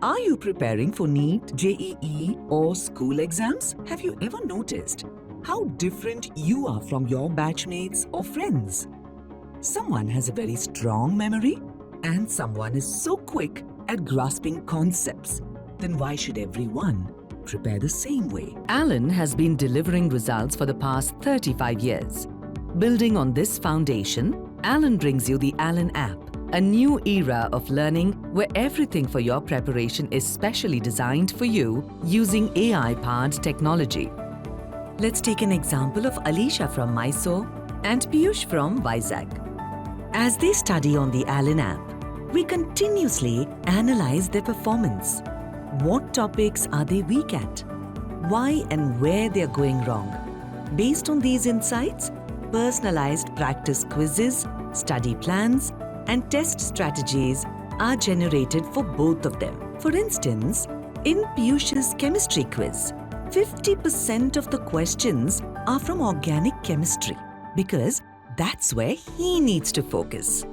Are you preparing for NEET, JEE or school exams? Have you ever noticed how different you are from your batchmates or friends? Someone has a very strong memory and someone is so quick at grasping concepts. Then why should everyone prepare the same way? Alan has been delivering results for the past 35 years. Building on this foundation, Alan brings you the Alan app, a new era of learning where everything for your preparation is specially designed for you using AI-powered technology. Let's take an example of Alisha from Mysore and Piyush from Vizag. As they study on the Alan app, we continuously analyze their performance. What topics are they weak at? Why and where they are going wrong? Based on these insights, personalized practice quizzes, study plans, and test strategies are generated for both of them. For instance, in Piyush's chemistry quiz, 50% of the questions are from organic chemistry because that's where he needs to focus.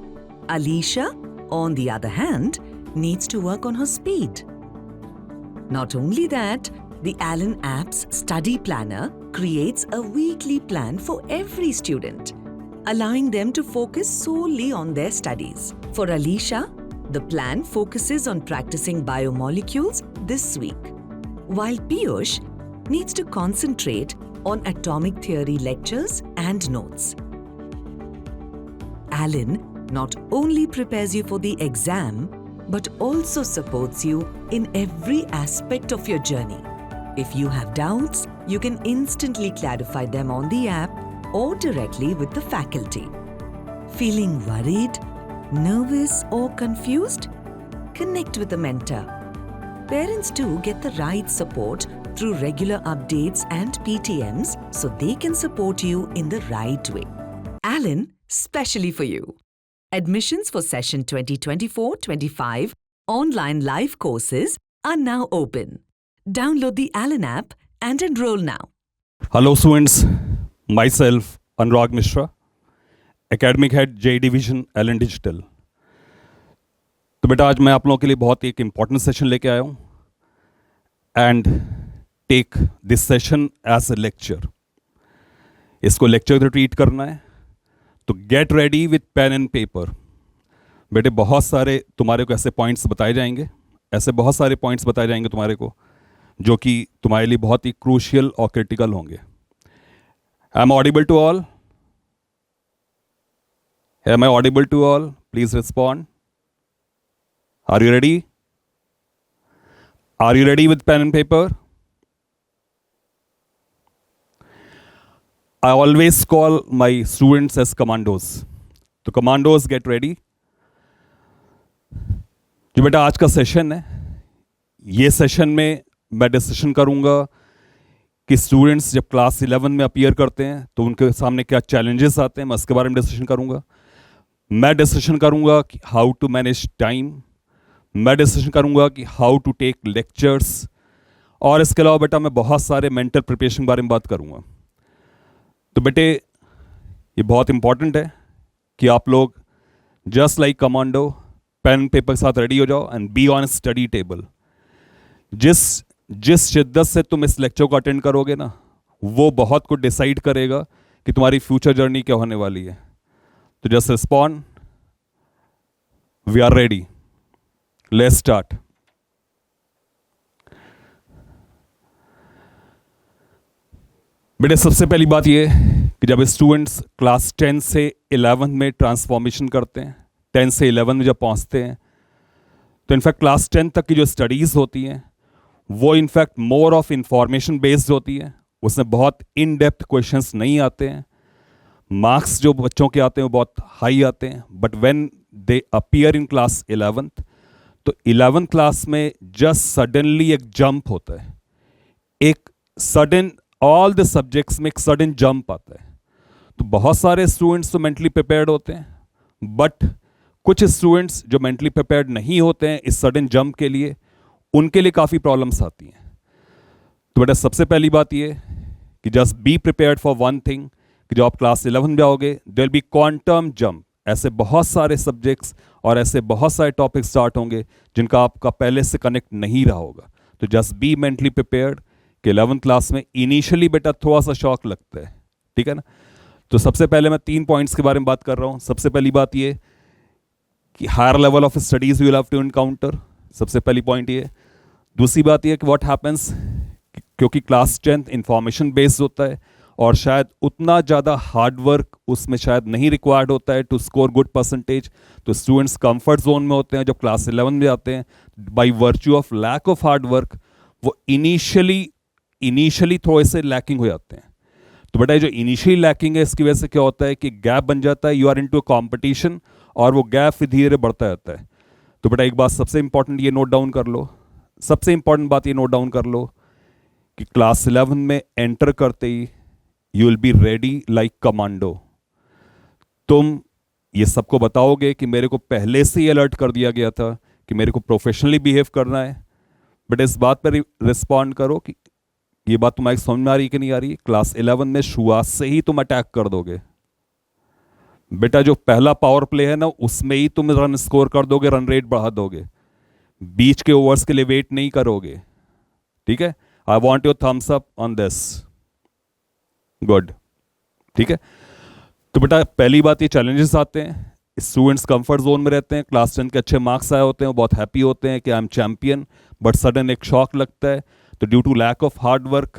Alisha, on the other hand, needs to work on her speed. Not only that, the Alan app's study planner creates a weekly plan for every student, allowing them to focus solely on their studies. For Alisha, the plan focuses on practicing biomolecules this week, while Piyush needs to concentrate on atomic theory lectures and notes. Alan not only prepares you for the exam, but also supports you in every aspect of your journey. If you have doubts, you can instantly clarify them on the app or directly with the faculty. Feeling worried, nervous or confused? Connect with a mentor. Parents too get the right support through regular updates and PTMs so they can support you in the right way. Alan, specially for you. Admissions for session 2024-25 online live courses are now open. Download the Alan app and enroll now. Hello students, myself Anurag Mishra, Academic Head J Division Alan Digital. तो बेटा आज मैं आप लोगों के लिए बहुत एक इम्पॉर्टेंट सेशन लेके आया हूँ and take this session as a lecture. इसको लेक्चर तो ट्रीट करना है, तो get ready with pen and paper. बेटे बहुत सारे तुम्हारे को ऐसे पॉइंट्स बताए जाएंगे, ऐसे बहुत सारे पॉइंट्स बताए जाएंगे तुम्हारे को जो कि तुम्हारे लिए बहुत ही क्रूशियल और क्रिटिकल होंगे. I am audible to all? Am I audible to all? Please respond. Are you ready? Are you ready with pen and paper? I always call my students as commandos. तो commandos get ready. जो बेटा आज का session है, ये session में मैं discussion करूंगा कि स्टूडेंट्स जब क्लास 11 में अपीयर करते हैं तो उनके सामने क्या चैलेंजेस आते हैं, मैं उसके बारे में डिस्कशन करूंगा. मैं डिस्कशन करूंगा कि हाउ टू मैनेज टाइम, मैं डिस्कशन करूंगा कि हाउ टू टेक लेक्चर्स, और इसके अलावा बेटा मैं बहुत सारे मेंटल प्रिपरेशन के बारे में बात करूंगा. तो बेटे ये बहुत इंपॉर्टेंट है कि आप लोग just like commando pen paper के साथ रेडी हो जाओ and be on study table. जिस शिद्दत से तुम इस लेक्चर को अटेंड करोगे ना, वो बहुत कुछ डिसाइड करेगा कि तुम्हारी फ्यूचर जर्नी क्या होने वाली है. तो just respond. We are ready, let's start. बेटे सबसे पहली बात ये कि जब स्टूडेंट्स क्लास 10 से 11 में ट्रांसफॉर्मेशन करते हैं, 10 से 11 में जब पहुंचते हैं, तो इनफैक्ट क्लास 10 तक की जो स्टडीज़ होती हैं वो in fact more of information based होती है. उसमें बहुत इन डेप्थ क्वेश्चंस नहीं आते हैं. मार्क्स जो बच्चों के आते हैं वो बहुत हाई आते हैं. But when they appear in class 11th, तो 11th क्लास में जस्ट सडनली एक जंप होता है. एक सडन ऑल द सब्जेक्ट्स में एक सडन जंप आता है. तो बहुत सारे स्टूडेंट्स तो मेंटली प्रिपेयर्ड होते हैं, बट कुछ स्टूडेंट्स जो मेंटली प्रिपेयर्ड नहीं होते हैं इस सडन जंप के लिए, उनके लिए काफ़ी प्रॉब्लम्स आती हैं. तो बेटा सबसे पहली बात ये कि just be prepared for one thing कि जब आप क्लास 11 में जाओगे there will be quantum jump. ऐसे बहुत सारे सब्जेक्ट्स और ऐसे बहुत सारे टॉपिक स्टार्ट होंगे जिनका आपका पहले से कनेक्ट नहीं रहा होगा। तो जस्ट बी मेंटली प्रिपेयर्ड कि 11th क्लास में इनिशियली बेटा थोड़ा सा शौक लगता है, ठीक है ना। तो सबसे पहले मैं 3 पॉइंट्स के बारे में बात कर रहा हूँ। सबसे पहली बात ये कि higher level of studies you will have to encounter, सबसे पहली पॉइंट ये। दूसरी बात ये कि व्हाट हैपेंस, क्योंकि क्लास 10th इंफॉर्मेशन बेस्ड होता है और शायद उतना ज़्यादा हार्ड वर्क उसमें शायद नहीं रिक्वायर्ड होता है टू स्कोर गुड परसेंटेज। तो स्टूडेंट्स कंफर्ट जोन में होते हैं जब क्लास 11 में जाते हैं, by virtue of lack of hard work वो इनिशियली थोड़े से लैकिंग हो जाते हैं। तो बेटा जो इनिशियली लैकिंग है इसकी वजह से क्या होता है कि गैप बन जाता है, यू आर इनटू कॉम्पिटिशन और वो गैप फिर धीरे धीरे बढ़ता जाता है। तो बेटा एक बात सबसे इंपॉर्टेंट ये नोट डाउन कर लो, सबसे इंपॉर्टेंट बात ये नोट डाउन कर लो कि क्लास 11 में एंटर करते ही you will be ready like commando. तुम ये सबको बताओगे कि मेरे को पहले से ही अलर्ट कर दिया गया था कि मेरे को प्रोफेशनली बिहेव करना है, बट इस बात पर रिस्पॉन्ड करो कि ये बात तुम्हारी समझ में आ रही कि नहीं आ रही। क्लास 11 में शुरुआत से ही तुम अटैक कर दोगे बेटा, जो पहला पावर प्ले है ना उसमें ही तुम रन स्कोर कर दोगे, रन रेट बढ़ा दोगे, बीच के ओवर्स के लिए वेट नहीं करोगे, ठीक है। I want your thumbs up on this, good, ठीक है। तो बेटा पहली बात ये चैलेंजेस आते हैं, स्टूडेंट्स कंफर्ट जोन में रहते हैं, क्लास 10 के अच्छे मार्क्स आए होते हैं, वो बहुत हैप्पी होते हैं कि I am champion, but sudden एक शॉक लगता है। तो due to lack of hard work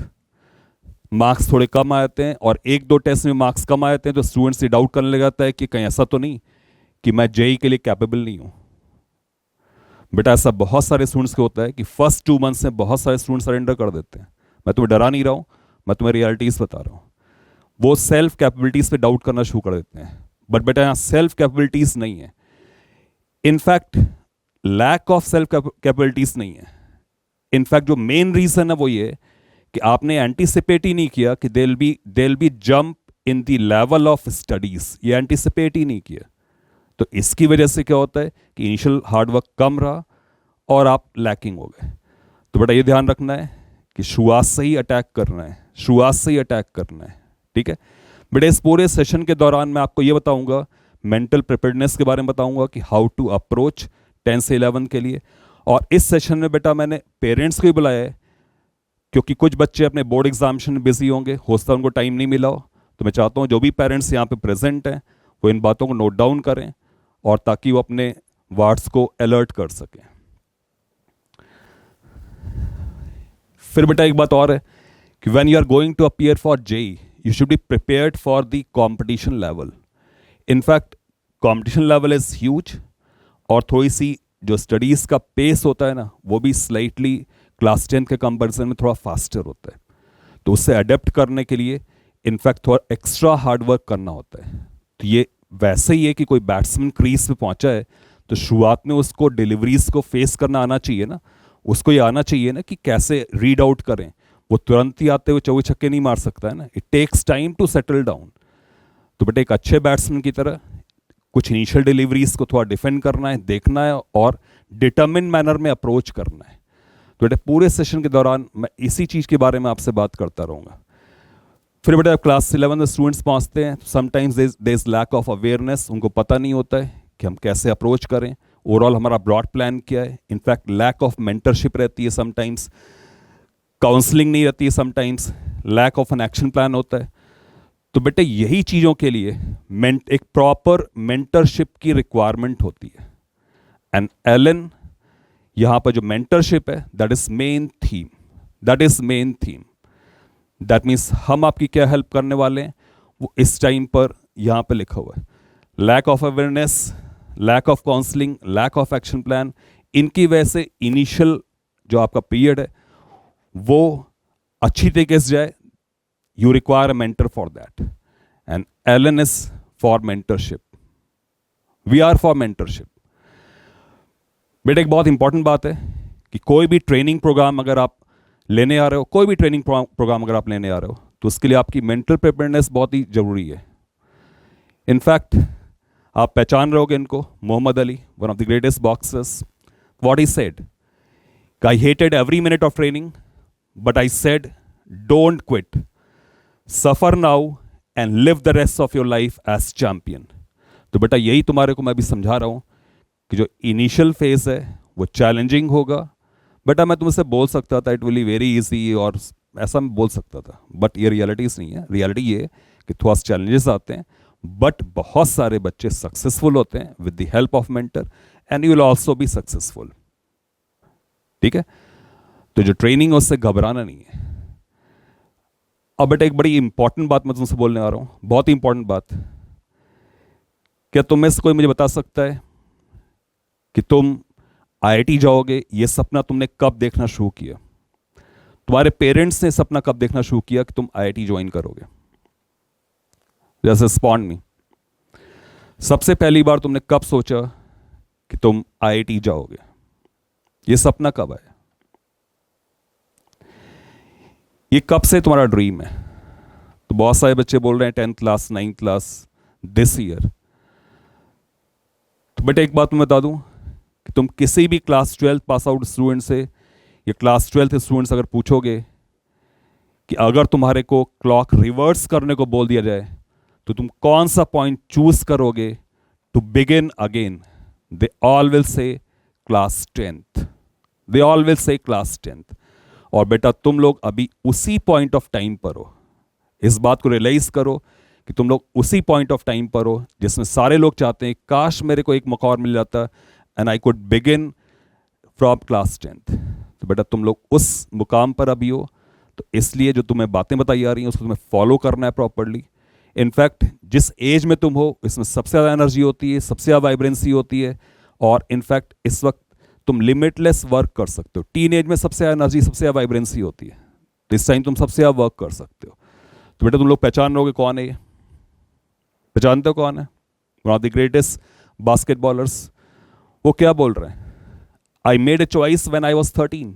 marks थोड़े कम आते हैं और 1-2 टेस्ट में मार्क्स कम आते हैं तो स्टूडेंट्स ये डाउट करने लग जाता है कि कहीं ऐसा तो नहीं कि मैं जेई के लिए कैपेबल नहीं हूं। बेटा ऐसा बहुत सारे स्टूडेंट्स को होता है कि फर्स्ट 2 मंथ्स में बहुत सारे स्टूडेंट्स सरेंडर कर देते हैं। मैं तुम्हें डरा नहीं रहा हूं, मैं तुम्हें रियलिटीज बता रहा हूं। वो सेल्फ कैपेबिलिटीज पे डाउट करना शुरू कर देते हैं, बट बेटा यहां सेल्फ कैपेबिलिटीज नहीं है, in fact lack of self capabilities नहीं है। इनफैक्ट जो मेन रीजन है वो ये कि आपने एंटीसिपेट ही नहीं किया कि they'll be jump in the level of studies, ये एंटीसिपेट ही नहीं किया। तो इसकी वजह से क्या होता है कि इनिशियल हार्डवर्क कम रहा और आप लैकिंग हो गए। तो बेटा ये ध्यान रखना है कि शुरुआत से ही अटैक करना है, शुरुआत से ही अटैक करना है, ठीक है। बेटा इस पूरे सेशन के दौरान मैं आपको ये बताऊंगा, मेंटल प्रिपेयर्डनेस के बारे में बताऊंगा कि हाउ टू अप्रोच 10 से 11 के लिए। और इस सेशन में बेटा मैंने पेरेंट्स को ही बुलाया है क्योंकि कुछ बच्चे अपने बोर्ड एग्जामिनेशन में बिजी होंगे, हो सकता है उनको टाइम नहीं मिला हो। तो मैं चाहता हूँ जो भी पेरेंट्स यहाँ पे प्रेजेंट हैं वो इन बातों को नोट डाउन करें और ताकि वो अपने वार्ड्स को अलर्ट कर सकें। फिर बेटा एक बात और है कि when you are going to appear for JEE you should be prepared for the competition level. In fact competition level is huge और थोड़ी सी जो स्टडीज का पेस होता है ना वो भी स्लाइटली क्लास 10 के कंपैरिजन में थोड़ा फास्टर होता है। तो उससे अडेप्ट करने के लिए इनफैक्ट थोड़ा एक्स्ट्रा हार्डवर्क करना होता है। तो ये वैसे ही है कि कोई बैट्समैन क्रीज पे पहुंचा है तो शुरुआत में उसको डिलीवरीज को फेस करना आना चाहिए ना, उसको ये आना चाहिए ना कि कैसे रीड आउट करें। वो तुरंत ही आते हुए चौके छक्के नहीं मार सकता है ना, it takes time to settle down. तो बेटा एक अच्छे बैट्समैन की तरह कुछ इनिशियल डिलीवरीज को थोड़ा डिफेंड करना है, देखना है और डिटर्मिन मैनर में अप्रोच करना है। तो बेटा पूरे सेशन के दौरान मैं इसी चीज़ के बारे में आपसे बात करता रहूँगा। फिर बेटा क्लास 11 में स्टूडेंट्स पहुँचते हैं, sometimes there is lack of awareness, उनको पता नहीं होता है कि हम कैसे अप्रोच करें, ओवरऑल हमारा ब्रॉड प्लान क्या है। इनफैक्ट लैक ऑफ मेंटरशिप रहती है, समटाइम्स काउंसलिंग नहीं रहती है, sometimes lack of an action plan होता है। तो बेटे यही चीज़ों के लिए एक प्रॉपर मेंटरशिप की रिक्वायरमेंट होती है। एंड एलन यहाँ पर जो मेंटरशिप है that is main theme, that is main theme. That means हम आपकी क्या हेल्प करने वाले हैं वो इस टाइम पर यहाँ पे लिखा हुआ है। Lack of awareness, lack of counselling, lack of action plan, इनकी वजह से इनिशियल जो आपका पीरियड है वो अच्छी तरीके से जाए। You require a mentor for that. And Ellen is for mentorship. We are for mentorship. बेटा एक बहुत इंपॉर्टेंट बात है कि कोई भी ट्रेनिंग प्रोग्राम अगर आप लेने आ रहे हो, कोई भी ट्रेनिंग प्रोग्राम अगर आप लेने आ रहे हो तो उसके लिए आपकी मेंटल प्रिपेयर्डनेस बहुत ही जरूरी है। इनफैक्ट आप पहचान रहे होगे इनको, Muhammad Ali, one of the greatest boxers, what he said, I hated every minute of training but I said don't quit, suffer now and live the rest of your life as champion. तो बेटा यही तुम्हारे को मैं भी समझा रहा हूं कि जो इनिशियल फेज है वो चैलेंजिंग होगा। बेटा मैं तुमसे बोल सकता था it will be very easy, और ऐसा मैं बोल सकता था, बट ये रियलिटीज़ नहीं है। रियलिटी ये है कि थोड़ा सा चैलेंजेस आते हैं, बट बहुत सारे बच्चे सक्सेसफुल होते हैं with the help of mentor, and you will also be successful. ठीक है, तो जो ट्रेनिंग है उससे घबराना नहीं है। अब बेटा एक बड़ी इंपॉर्टेंट बात मैं तुमसे बोलने आ रहा हूँ, बहुत ही इंपॉर्टेंट बात। क्या तुम में से कोई मुझे बता सकता है कि तुम आईआईटी जाओगे, ये सपना तुमने कब देखना शुरू किया? तुम्हारे पेरेंट्स ने सपना कब देखना शुरू किया कि तुम आईआईटी ज्वाइन करोगे? जैसे स्पॉन्ड में सबसे पहली बार तुमने कब सोचा कि तुम आईआईटी जाओगे? ये सपना कब आया? ये कब से तुम्हारा ड्रीम है? तो बहुत सारे बच्चे बोल रहे हैं 10th class 9th class this year. तो बेटा एक बात मैं बता दूं कि तुम किसी भी क्लास 12 पास आउट स्टूडेंट से या क्लास 12 स्टूडेंट्स अगर पूछोगे कि अगर तुम्हारे को क्लॉक रिवर्स करने को बोल दिया जाए तो तुम कौन सा पॉइंट चूज करोगे to begin again, they all will say class 10th। They all will say class 10th। और बेटा तुम लोग अभी उसी पॉइंट ऑफ टाइम पर हो। इस बात को रियलाइज करो कि तुम लोग उसी पॉइंट ऑफ टाइम पर हो जिसमें सारे लोग चाहते हैं काश मेरे को एक मौका और मिल जाता and I could begin from class 10th। तो बेटा तुम लोग उस मुकाम पर अभी हो, तो इसलिए जो तुम्हें बातें बताई जा रही हैं उसको तुम्हें फॉलो करना है प्रॉपरली। इनफैक्ट जिस एज में तुम हो इसमें सबसे ज़्यादा एनर्जी होती है, सबसे ज़्यादा वाइब्रेंसी होती है, और इनफैक्ट इस वक्त तुम लिमिटलेस वर्क कर सकते हो। टीन एज में सबसे ज़्यादा एनर्जी, सबसे ज़्यादा वाइब्रेंसी होती है, तो इस टाइम तुम सबसे ज़्यादा वर्क कर सकते हो। तो बेटा तुम लोग पहचान लोगे कौन है ये? पहचानते हो कौन है? One of the greatest basketballers. वो क्या बोल रहे हैं? I made a choice when I was 13.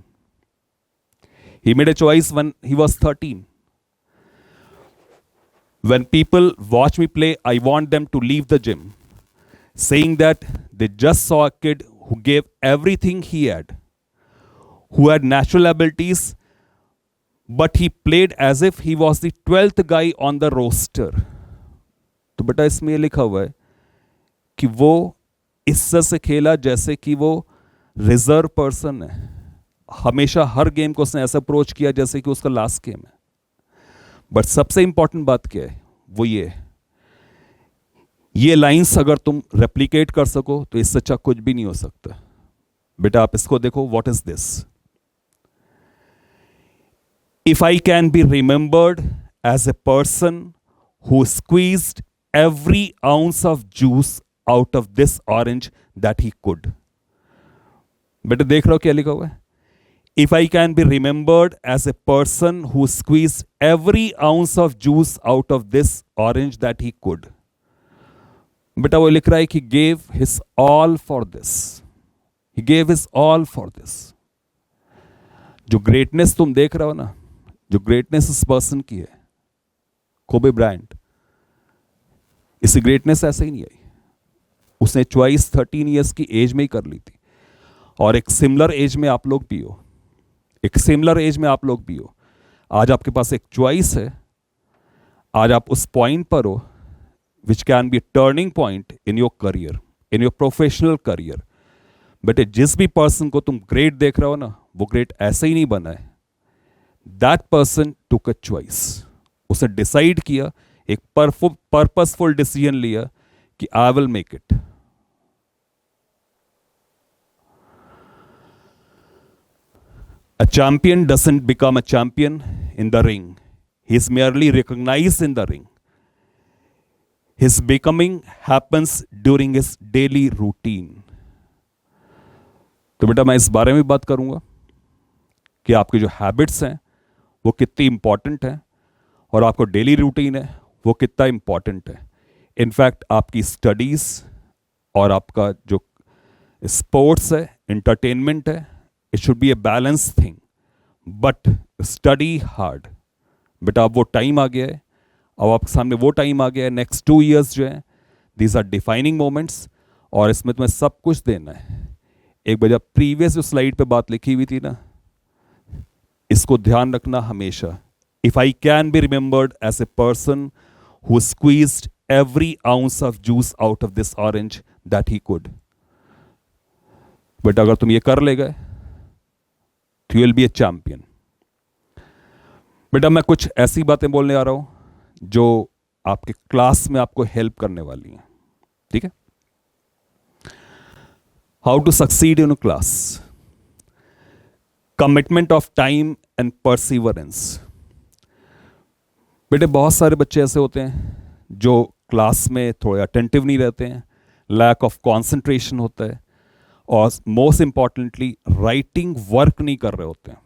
He made a choice when he was 13. When people watch me play, I want them to leave the gym, saying that they just saw a kid who gave everything he had, who had natural abilities, but he played as if he was the 12th guy on the roster. तो बेटा इसमें लिखा हुआ है कि वो इससे से खेला जैसे कि वो रिजर्व पर्सन है। हमेशा हर गेम को उसने ऐसा अप्रोच किया जैसे कि उसका लास्ट गेम है। बट सबसे इंपॉर्टेंट बात क्या है? वो ये लाइंस अगर तुम रेप्लिकेट कर सको तो इससे अच्छा कुछ भी नहीं हो सकता। बेटा आप इसको देखो, what is this? If I can be remembered as a person who squeezed every ounce of juice out of this orange that he could. बेटा देख रहे हो क्या लिखा हुआ है? If I can be remembered as a person who squeezed every ounce of juice out of this orange that he could. बेटा वो लिख रहा है कि gave his all for this. He gave his all for this. जो greatness तुम देख रहे हो ना, जो ग्रेटनेस इस पर्सन की है, कोबे ब्रायंट, इससे ग्रेटनेस ऐसे ही नहीं आई। उसने चॉइस 13 ईयर्स की एज में ही कर ली थी, और एक सिमिलर एज में आप लोग भी हो, एक सिमिलर एज में आप लोग भी हो। आज आपके पास एक चॉइस है, आज आप उस पॉइंट पर हो which can be turning point in your career, in your professional career. बेटे जिस भी पर्सन को तुम ग्रेट देख रहे हो ना, वो ग्रेट ऐसे ही नहीं बना है। That person took a choice. उसने डिसाइड किया, एक पर्पसफुल डिसीजन लिया कि I will make it. A champion doesn't become a champion in the ring. He is merely recognized in the ring. His becoming happens during his daily routine. तो बेटा मैं इस बारे में बात करूंगा कि आपकी जो हैबिट्स हैं वो कितनी इंपॉर्टेंट हैं, और आपको डेली रूटीन है वो कितना इंपॉर्टेंट है। इनफैक्ट आपकी स्टडीज़ और आपका जो स्पोर्ट्स है, एंटरटेनमेंट है, it should be a balance thing, but study hard. बेटा अब वो टाइम आ गया है, अब आपके सामने वो टाइम आ गया है, नेक्स्ट 2 years जो है, दीज आर डिफाइनिंग मोमेंट्स, और इसमें तुम्हें सब कुछ देना है। एक बजा प्रीवियस जो स्लाइड पे बात लिखी हुई थी ना, इसको ध्यान रखना हमेशा। If I can be remembered as a person who squeezed every ounce of juice out of this orange that he could. But अगर तुम ये कर ले गए तो you will be A champion. बेटा मैं कुछ ऐसी बातें बोलने आ रहा हूं जो आपके क्लास में आपको हेल्प करने वाली हैं, ठीक है। How to succeed in class, commitment of time and perseverance. बेटे बहुत सारे बच्चे ऐसे होते हैं जो क्लास में थोड़े अटेंटिव नहीं रहते हैं, लैक ऑफ कंसंट्रेशन होता है, और मोस्ट इंपॉर्टेंटली राइटिंग वर्क नहीं कर रहे होते हैं।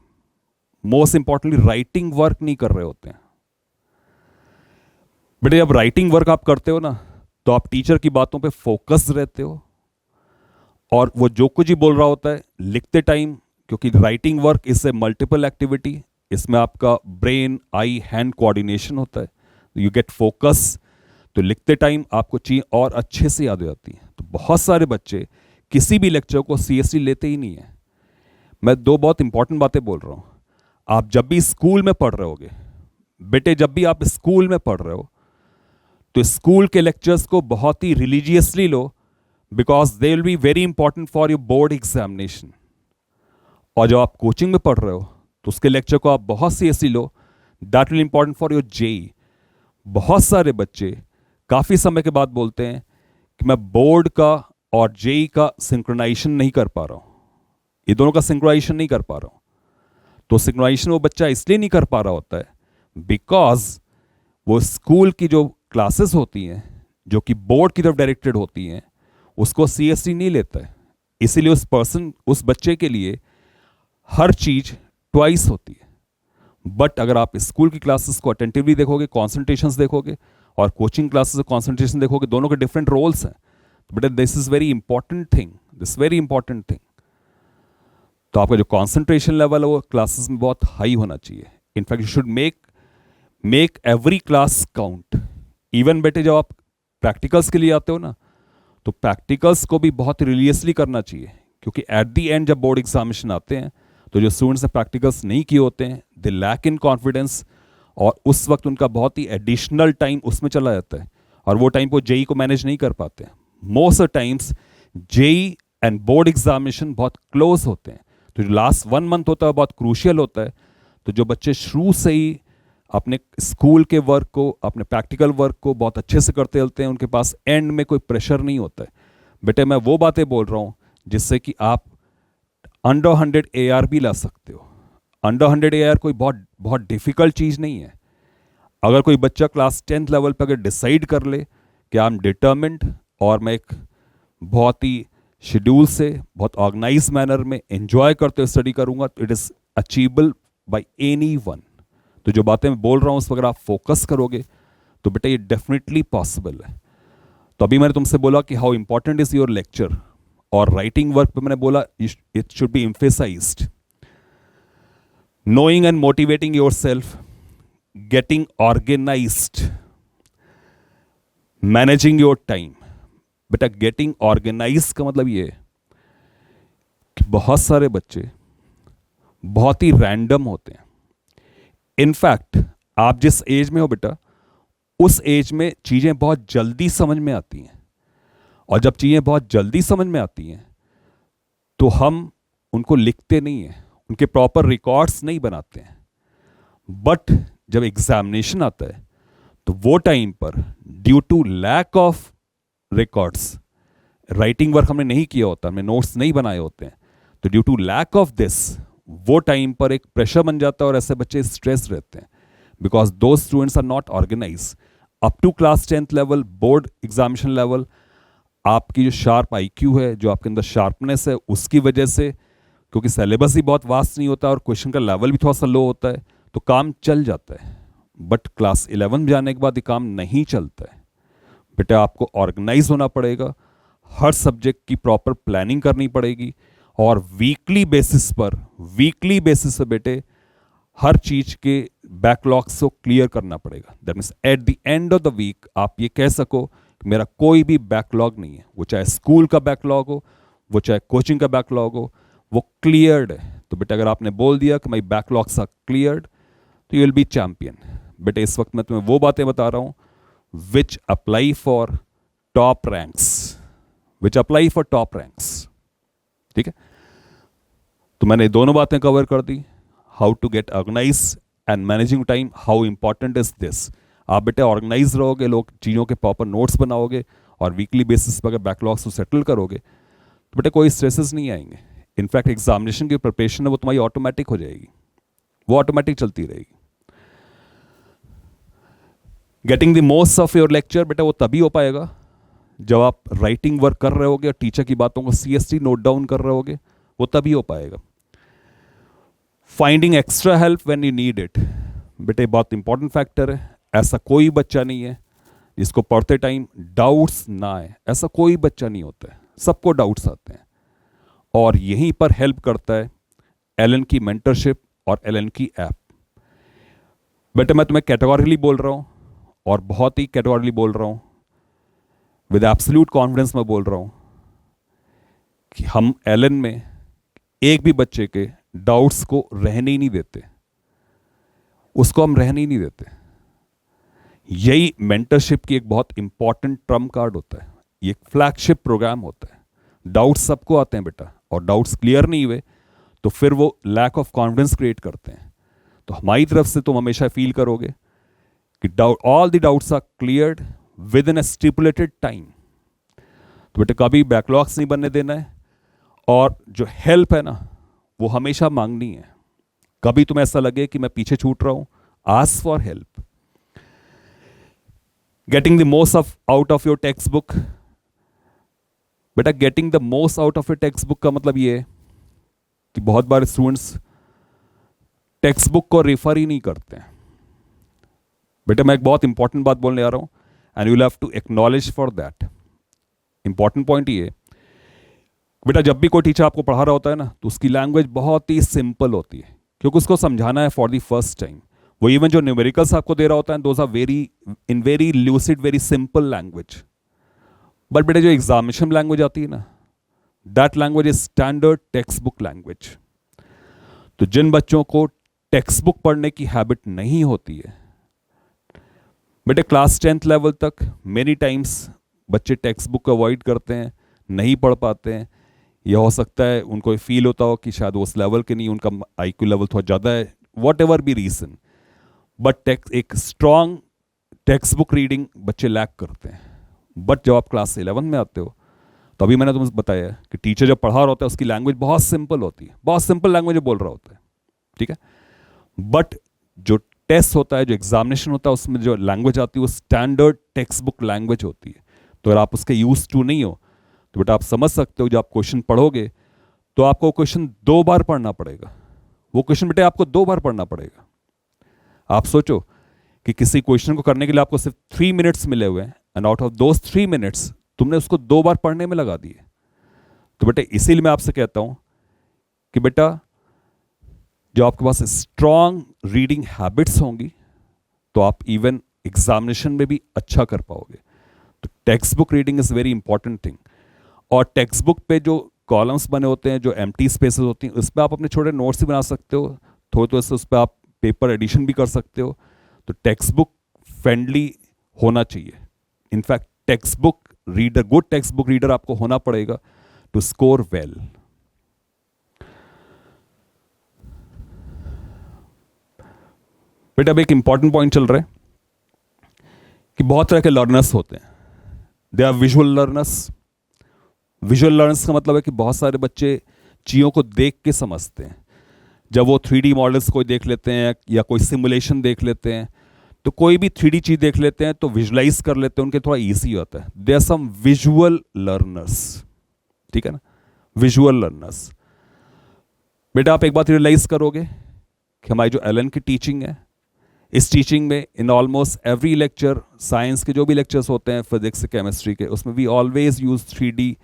मोस्ट इंपॉर्टेंटली राइटिंग वर्क नहीं कर रहे होते हैं। बेटे जब राइटिंग वर्क आप करते हो ना, तो आप टीचर की बातों पे फोकस रहते हो, और वो जो कुछ ही बोल रहा होता है लिखते टाइम, क्योंकि writing work is a multiple activity, इसमें आपका ब्रेन आई हैंड कोऑर्डिनेशन होता है, यू गेट फोकस, तो लिखते टाइम आपको चीज़ और अच्छे से याद हो जाती है। तो बहुत सारे बच्चे किसी भी लेक्चर को सीरियसली लेते ही नहीं है। मैं दो बहुत इंपॉर्टेंट बातें बोल रहा हूँ। आप जब भी स्कूल में पढ़ रहे होगे बेटे, जब भी आप स्कूल में पढ़ रहे हो तो स्कूल के लेक्चर्स को बहुत ही रिलीजियसली लो, because they will be very important for your board examination. और जब आप कोचिंग में पढ़ रहे हो तो उसके लेक्चर को आप बहुत सीरियसली लो, that will important for your JEE. बहुत सारे बच्चे काफ़ी समय के बाद बोलते हैं कि मैं बोर्ड का और जेई का सिंक्रोनाइजेशन नहीं कर पा रहा हूँ, ये दोनों का सिंक्रोनाइजेशन नहीं कर पा रहा हूँ। तो सिंक्रोनाइजेशन वो बच्चा इसलिए नहीं कर पा रहा होता है बिकॉज वो स्कूल की जो क्लासेस होती हैं जो कि बोर्ड की तरफ डायरेक्टेड होती हैं उसको सीरियसली नहीं लेता है। इसीलिए उस बच्चे के लिए हर चीज़ ट्वाइस होती है। बट अगर आप स्कूल की क्लासेस को अटेंटिवली देखोगे, कॉन्सेंट्रेशंस देखोगे, और कोचिंग क्लासेस कॉन्सेंट्रेशन देखोगे, दोनों के डिफरेंट रोल्स हैं। But this is very important thing, this very important thing. तो आपका जो कॉन्सेंट्रेशन लेवल है वो क्लासेस में बहुत हाई होना चाहिए। In fact you should make every class count. Even बेटे जब आप प्रैक्टिकल्स के लिए आते हो ना, तो प्रैक्टिकल्स को भी बहुत रिलीजियसली करना चाहिए, क्योंकि एट द एंड जब बोर्ड एग्जामिनेशन आते हैं तो जो स्टूडेंट्स ने प्रैक्टिकल्स नहीं किए होते हैं दे लैक इन कॉन्फिडेंस, और उस वक्त उनका बहुत ही एडिशनल टाइम उसमें चला जाता है, और वो टाइम वो जेई को मैनेज नहीं कर पाते। Most of times JEE and board examination बहुत क्लोज होते हैं, तो जो लास्ट 1 मंथ होता है बहुत क्रूशियल होता है। तो जो बच्चे शुरू से ही अपने स्कूल के वर्क को, अपने प्रैक्टिकल वर्क को बहुत अच्छे से करते चलते हैं, उनके पास एंड में कोई प्रेशर नहीं होता है। बेटे मैं वो बातें बोल रहा हूँ जिससे कि आप अंडर 100 AR भी ला सकते हो। अंडर 100 AR कोई बहुत डिफिकल्ट चीज़ नहीं है। अगर कोई बच्चा क्लास 10th लेवल पर अगर डिसाइड कर ले कि आई एम डिटर्मिन्ड और मैं एक बहुत ही शेड्यूल से, बहुत ऑर्गेनाइज मैनर में एंजॉय करते हुए स्टडी करूंगा, तो it is achievable bye anyone. तो जो बातें मैं बोल रहा हूँ उस पर अगर आप फोकस करोगे तो बेटा ये डेफिनेटली पॉसिबल है। तो अभी मैंने तुमसे बोला कि how important is your lecture, और राइटिंग वर्क पे मैंने बोला it should be emphasised. knowing and motivating yourself, getting organized, managing your time। बेटा गेटिंग ऑर्गेनाइज का मतलब ये है कि बहुत सारे बच्चे बहुत ही रैंडम होते हैं। इनफैक्ट आप जिस एज में हो बेटा, उस एज में चीज़ें बहुत जल्दी समझ में आती हैं, और जब चीज़ें बहुत जल्दी समझ में आती हैं तो हम उनको लिखते नहीं हैं, उनके प्रॉपर रिकॉर्ड्स नहीं बनाते हैं। बट जब एग्जामिनेशन आता है तो वो टाइम पर due to lack of records, writing work हमने नहीं किया होता, हमने नोट्स नहीं बनाए होते हैं, तो due to lack of this वो टाइम पर एक प्रेशर बन जाता है, और ऐसे बच्चे स्ट्रेस रहते हैं because those students are not organize. Up to class 10th level, board examination level, आपकी जो शार्प IQ है, जो आपके अंदर शार्पनेस है, उसकी वजह से, क्योंकि सिलेबस ही बहुत वास्ट नहीं होता और क्वेश्चन का लेवल भी थोड़ा सा लो होता है, तो काम चल जाता है। बट क्लास 11 में जाने के बाद ये काम नहीं चलता है। बेटा आपको ऑर्गेनाइज होना पड़ेगा, हर सब्जेक्ट की प्रॉपर प्लानिंग करनी पड़ेगी, और वीकली बेसिस पर बेटे हर चीज़ के बैकलॉग्स को क्लियर करना पड़ेगा। That means at the end of the week आप ये कह सको कि मेरा कोई भी बैकलॉग नहीं है, वो चाहे स्कूल का बैकलॉग हो, वो चाहे कोचिंग का बैकलॉग हो, वो क्लियर्ड है। तो बेटा अगर आपने बोल दिया कि माई बैकलॉग्स आर क्लियर्ड, तो यू विल बी चैंपियन। बेटे इस वक्त मैं तुम्हें वो बातें बता रहा हूँ which apply for top ranks, ठीक है। तो मैंने दोनों बातें कवर कर दी, how to get organise and managing time, how important is this. आप बेटे ऑर्गेनाइज रहोगे, लोग चीज़ों के प्रॉपर नोट्स बनाओगे और वीकली बेसिस पर अगर बैकलॉग्स को सेटल करोगे तो बेटे कोई स्ट्रेसेस नहीं आएंगे। इनफैक्ट एग्जामिनेशन की प्रिपरेशन है वो तुम्हारी ऑटोमेटिक हो जाएगी, वो ऑटोमेटिक चलती रहेगी। Getting the most of your lecture बेटा वो तभी हो पाएगा जब आप राइटिंग वर्क कर रहे होगे और टीचर की बातों को सीएसटी नोट डाउन कर रहे होगे, वो तभी हो पाएगा। Finding extra help when you need it, बेटे बहुत इंपॉर्टेंट फैक्टर है। ऐसा कोई बच्चा नहीं है जिसको पढ़ते टाइम डाउट्स ना आए, ऐसा कोई बच्चा नहीं होता है, सबको डाउट्स आते हैं। और यहीं पर हेल्प करता है एलन की मेंटरशिप और एलन की ऐप। बेटे मैं तुम्हें कैटेगोरिकली बोल रहा हूँ और बहुत ही कैटेगोरिकली बोल रहा हूँ, विद एब्सोल्यूट कॉन्फिडेंस मैं बोल रहा हूँ कि हम एलन में एक भी बच्चे के डाउट्स को रहने ही नहीं देते, उसको हम रहने ही नहीं देते। यही मेंटरशिप की एक बहुत इंपॉर्टेंट ट्रम्प कार्ड होता है, ये एक फ्लैगशिप प्रोग्राम होता है। डाउट्स सबको आते हैं बेटा, और डाउट्स क्लियर नहीं हुए तो फिर वो लैक ऑफ कॉन्फिडेंस क्रिएट करते हैं। तो हमारी तरफ से तुम हमेशा फील करोगे कि all the doubts are cleared within a stipulated time. तो बेटा कभी बैकलॉग्स नहीं बनने देना है, और जो हेल्प है ना वो हमेशा मांगनी है। कभी तुम्हें ऐसा लगे कि मैं पीछे छूट रहा हूं, ask for help. Getting the most out of your text book, बेटा getting the most out of your text book का मतलब ये है कि बहुत बार स्टूडेंट्स टेक्स्ट बुक को रेफर ही नहीं करते हैं। बेटा मैं एक बहुत इंपॉर्टेंट बात बोलने आ रहा हूं, and you will have to acknowledge for that. Important point ये, बेटा जब भी कोई टीचर आपको पढ़ा रहा होता है ना तो उसकी लैंग्वेज बहुत ही सिंपल होती है, क्योंकि उसको समझाना है फॉर द फर्स्ट टाइम। वो इवन जो न्यूमेरिकल्स आपको दे रहा होता है those are very lucid, very simple language. But बेटा जो एग्जामिनेशन लैंग्वेज आती है ना, that language is standard text book language. तो जिन बच्चों को टेक्स्ट बुक पढ़ने की हैबिट नहीं होती है, बेटे क्लास 10th लेवल तक मेनी टाइम्स बच्चे टेक्स्ट बुक को अवॉइड करते हैं, नहीं पढ़ पाते हैं। यह हो सकता है उनको फील होता हो कि शायद उस लेवल के नहीं, उनका आईक्यू लेवल थोड़ा ज़्यादा है, whatever be reason. But एक स्ट्रॉन्ग टेक्स्ट बुक रीडिंग बच्चे लैक करते हैं। बट जब आप क्लास 11 में आते हो तो अभी मैंने तुम्हें बताया कि टीचर जब पढ़ा रहा होता है उसकी लैंग्वेज बहुत सिंपल होती है, बहुत सिंपल लैंग्वेज बोल रहा होता है, ठीक है। बट जो टेस्ट होता है, जो एग्जामिनेशन होता है, उसमें जो लैंग्वेज आती है वो स्टैंडर्ड टेक्स्ट बुक लैंग्वेज होती है। तो अगर आप उसके यूज टू नहीं हो तो बेटा आप समझ सकते हो जब आप क्वेश्चन पढ़ोगे तो आपको क्वेश्चन 2 बार पढ़ना पड़ेगा। वो क्वेश्चन बेटा आपको 2 बार पढ़ना पड़ेगा। आप सोचो कि किसी क्वेश्चन को करने के लिए आपको सिर्फ 3 मिनट्स मिले हुए हैं, and out of those 3 minutes तुमने उसको 2 बार पढ़ने में लगा दिए। तो बेटा इसीलिए मैं आपसे कहता हूं कि बेटा जो आपके पास स्ट्रॉन्ग रीडिंग हैबिट्स होंगी तो आप इवन एग्जामिनेशन में भी अच्छा कर पाओगे। तो text book reading is very important thing. और टेक्स्ट बुक पे जो कॉलम्स बने होते हैं, जो एम्प्टी स्पेसेस होती हैं, उस पर आप अपने छोटे नोट्स भी बना सकते हो, थोड़े थोड़े से उस पर आप पेपर एडिशन भी कर सकते हो। तो टेक्स्ट बुक फ्रेंडली होना चाहिए। In fact text book reader, good text book reader आपको होना पड़ेगा टू स्कोर वेल। बेटा अब एक इंपॉर्टेंट पॉइंट चल रहा है कि बहुत तरह के लर्नर्स होते हैं। They are visual learners. Visual learners का मतलब है कि बहुत सारे बच्चे चीज़ों को देख के समझते हैं। जब वो 3D मॉडल्स कोई देख लेते हैं या कोई सिमुलेशन देख लेते हैं, तो कोई भी 3D चीज़ देख लेते हैं तो विजुलाइज कर लेते हैं, उनके थोड़ा ईजी होता है। They are some visual learners, ठीक है ना, विजुअल लर्नर्स। बेटा आप एक बात रियलाइज करोगे कि हमारी जो एलन की टीचिंग है, इस टीचिंग में in almost every lecture, science के जो भी लेक्चर्स होते हैं, फिजिक्स केमिस्ट्री के, उसमें we always use 3D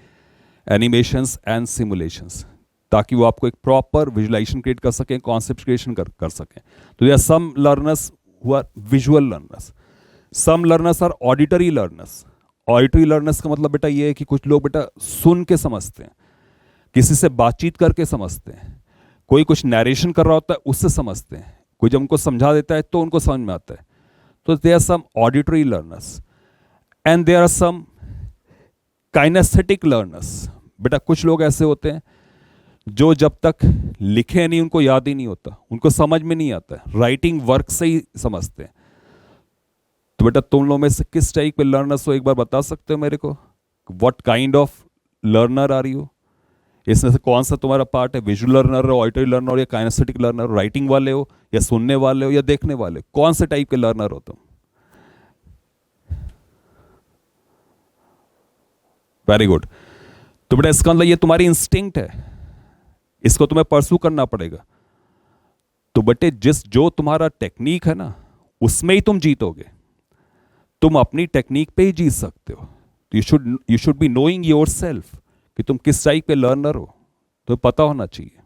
animations and simulations, ताकि वो आपको एक प्रॉपर विजुलाइजेशन क्रिएट कर सकें, कॉन्सेप्ट क्रिएशन कर सकें। तो there are some learners who are visual learners, some learners are auditory learners. Auditory learners का मतलब बेटा ये है कि कुछ लोग बेटा सुन के समझते हैं, किसी से बातचीत करके समझते हैं, कोई कुछ नरेशन कर रहा होता है उससे समझते हैं, कोई जब उनको समझा देता है तो उनको समझ में आता है। तो there are some auditory learners and there are some kinesthetic learners. बेटा कुछ लोग ऐसे होते हैं जो जब तक लिखे नहीं उनको याद ही नहीं होता, उनको समझ में नहीं आता है, राइटिंग वर्क से ही समझते हैं। तो बेटा तुम लोग में से किस टाइप के लर्नर्स हो, एक बार बता सकते हो मेरे को? What kind of learner are you? इसमें से कौन सा तुम्हारा पार्ट है? विजुअल लर्नर हो, ऑडिटरी लर्नर हो, या काइनेस्थेटिक लर्नर हो? राइटिंग वाले हो या सुनने वाले हो या देखने वाले हो? कौन से टाइप के लर्नर हो तुम? Very good. तो बेटा इसका मतलब ये तुम्हारी इंस्टिंक्ट है, इसको तुम्हें परसू करना पड़ेगा। तो बेटे जो तुम्हारा टेक्निक है ना, उसमें ही तुम जीतोगे। तुम अपनी टेक्निक पे ही जीत सकते हो। You should be knowing yourself कि तुम किस टाइप के लर्नर हो, तो पता होना चाहिए।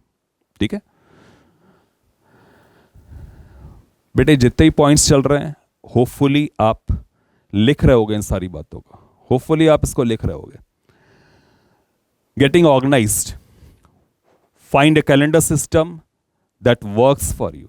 ठीक है बेटे, जितने ही पॉइंट्स चल रहे हैं होपफुली आप लिख रहे होगे इन सारी बातों को, होपफुली आप इसको लिख रहे होगे। Getting organized, find a calendar system that works for you.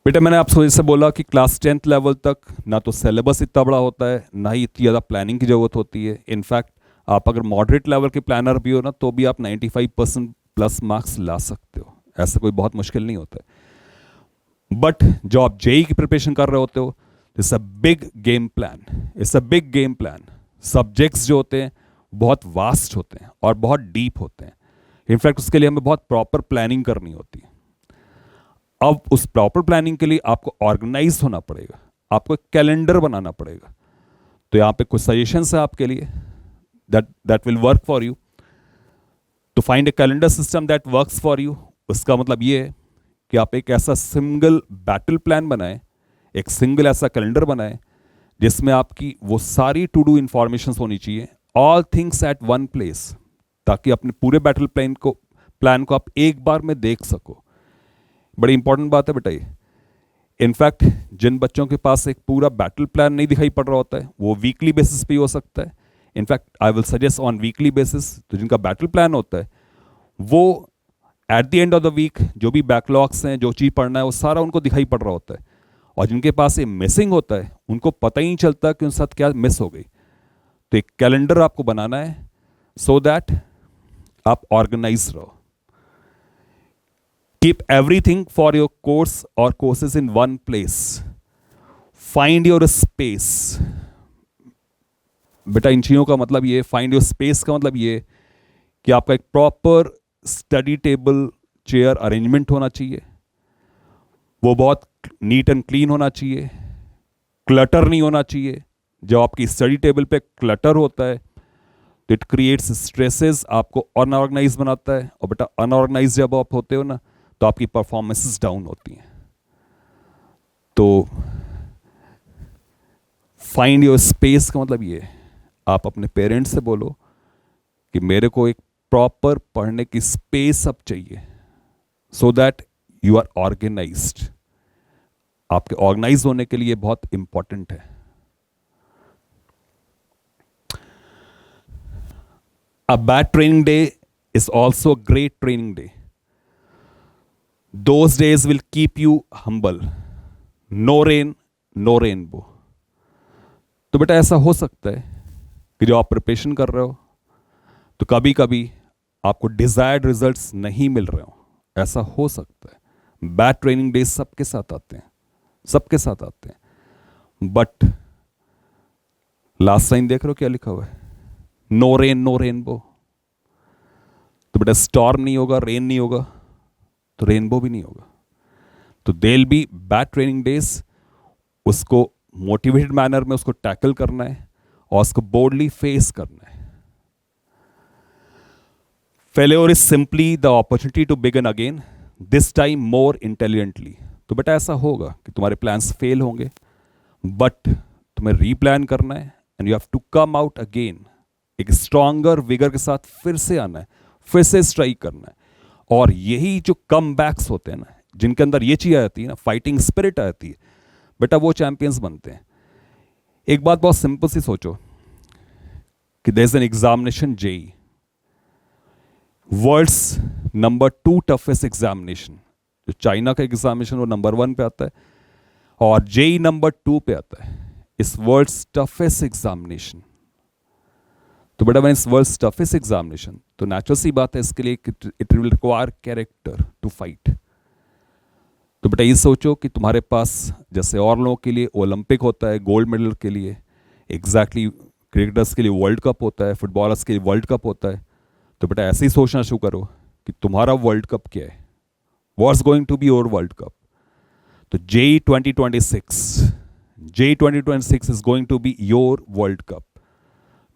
बेटा मैंने आपसे जैसे बोला कि क्लास 10th लेवल तक ना तो सिलेबस इतना बड़ा होता है, ना ही इतनी ज़्यादा प्लानिंग की ज़रूरत होती है। इनफैक्ट आप अगर मॉडरेट लेवल के प्लानर भी हो ना, तो भी आप 95% प्लस मार्क्स ला सकते हो, ऐसा कोई बहुत मुश्किल नहीं होता है। बट जो आप जेई की प्रिपरेशन कर रहे होते हो, it's a big game plan, it's a big game plan. Subjects जो होते हैं बहुत वास्ट होते हैं और बहुत डीप होते हैं। इनफैक्ट उसके लिए हमें बहुत प्रॉपर प्लानिंग करनी होती है। अब उस प्रॉपर प्लानिंग के लिए आपको ऑर्गेनाइज होना पड़ेगा, आपको एक कैलेंडर बनाना पड़ेगा। तो यहाँ पे कुछ सजेशंस है आपके लिए that will work for you. तो find a calendar system that works for you. उसका मतलब ये है कि आप एक ऐसा सिंगल बैटल प्लान बनाएं, एक सिंगल ऐसा कैलेंडर बनाएं जिसमें आपकी वो सारी टू डू इंफॉर्मेशन होनी चाहिए, all things at one place, ताकि अपने पूरे बैटल प्लान को आप एक बार में देख सको। बड़ी इंपॉर्टेंट बात है बेटा ये। इनफैक्ट जिन बच्चों के पास एक पूरा बैटल प्लान नहीं दिखाई पड़ रहा होता है, वो वीकली बेसिस पे ही हो सकता है। In fact I will suggest on weekly basis. तो जिनका बैटल प्लान होता है वो at the end of the week जो भी बैकलॉग्स हैं, जो चीज़ पढ़ना है, वो सारा उनको दिखाई पड़ रहा होता है। और जिनके पास ये मिसिंग होता है उनको पता ही नहीं चलता कि उनके साथ क्या मिस हो गई। तो एक कैलेंडर आपको बनाना है सो दैट आप ऑर्गेनाइज रहो। Keep everything for your course और courses in one place. Find your space. बेटा इन चीज़ों का मतलब ये, फाइंड योर स्पेस का मतलब ये कि आपका एक proper study table chair arrangement होना चाहिए। वो बहुत नीट एंड क्लीन होना चाहिए, क्लटर नहीं होना चाहिए। जब आपकी स्टडी टेबल पे क्लटर होता है तो इट क्रिएट्स स्ट्रेसेस, आपको अनऑर्गेनाइज बनाता है। और बेटा अनऑर्गेनाइज जब आप होते हो ना, तो आपकी परफॉर्मेंसेस डाउन होती हैं। तो फाइंड योर स्पेस का मतलब ये, आप अपने पेरेंट्स से बोलो कि मेरे को एक प्रॉपर पढ़ने की स्पेस अब चाहिए, so that you are organized. आपके ऑर्गेनाइज होने के लिए बहुत इंपॉर्टेंट है। A bad training day is also a great training day. Those days will keep you humble. No rain, no rainbow. तो बेटा ऐसा हो सकता है कि जो आप प्रिपरेशन कर रहे हो तो कभी कभी आपको डिजायर्ड रिजल्ट्स नहीं मिल रहे हो, ऐसा हो सकता है। बैड ट्रेनिंग डेज सबके साथ आते हैं, सबके साथ आते हैं। बट लास्ट लाइन देख रहे हो क्या लिखा हुआ है? No rain no rainbow. तो बेटा स्टॉर्म नहीं होगा, रेन नहीं होगा, तो रेनबो भी नहीं होगा। तो देल बी बैड ट्रेनिंग डेज। उसको मोटिवेटेड मैनर में उसको टैकल करना है और उसको बोल्डली फेस करना है। Failure is simply the opportunity to begin again, this time more intelligently. तो बेटा ऐसा होगा कि तुम्हारे प्लान्स फेल होंगे, बट तुम्हें रीप्लान करना है and you have to come out again. एक स्ट्रॉन्गर विगर के साथ फिर से आना है, फिर से स्ट्राइक करना है। और यही जो कम बैक्स होते हैं ना, जिनके अंदर ये चीज़ आती है ना, फाइटिंग स्पिरिट आती है, बेटा वो चैंपियंस बनते हैं। एक बात बहुत सिंपल सी सोचो कि there is an examination JEE, world's number 2 toughest examination. जो चाइना का एग्जामिनेशन वो नंबर 1 पे आता है और जेई नंबर 2 पे आता है। इस वर्ल्ड्स टफेस्ट एग्जामिनेशन। तो बेटा when it's world's toughest examination, तो नेचुरल सी बात है इसके लिए it will require character to fight. तो बेटा ये सोचो कि तुम्हारे पास जैसे और लोगों के लिए ओलंपिक होता है गोल्ड मेडल के लिए, एग्जैक्टली क्रिकेटर्स के लिए वर्ल्ड कप होता है, फुटबॉलर्स के लिए वर्ल्ड कप होता है, तो बेटा ऐसे ही सोचना शुरू करो कि तुम्हारा वर्ल्ड कप क्या है, what's going to be your world cup. तो JEE 2026 is going to be your world cup.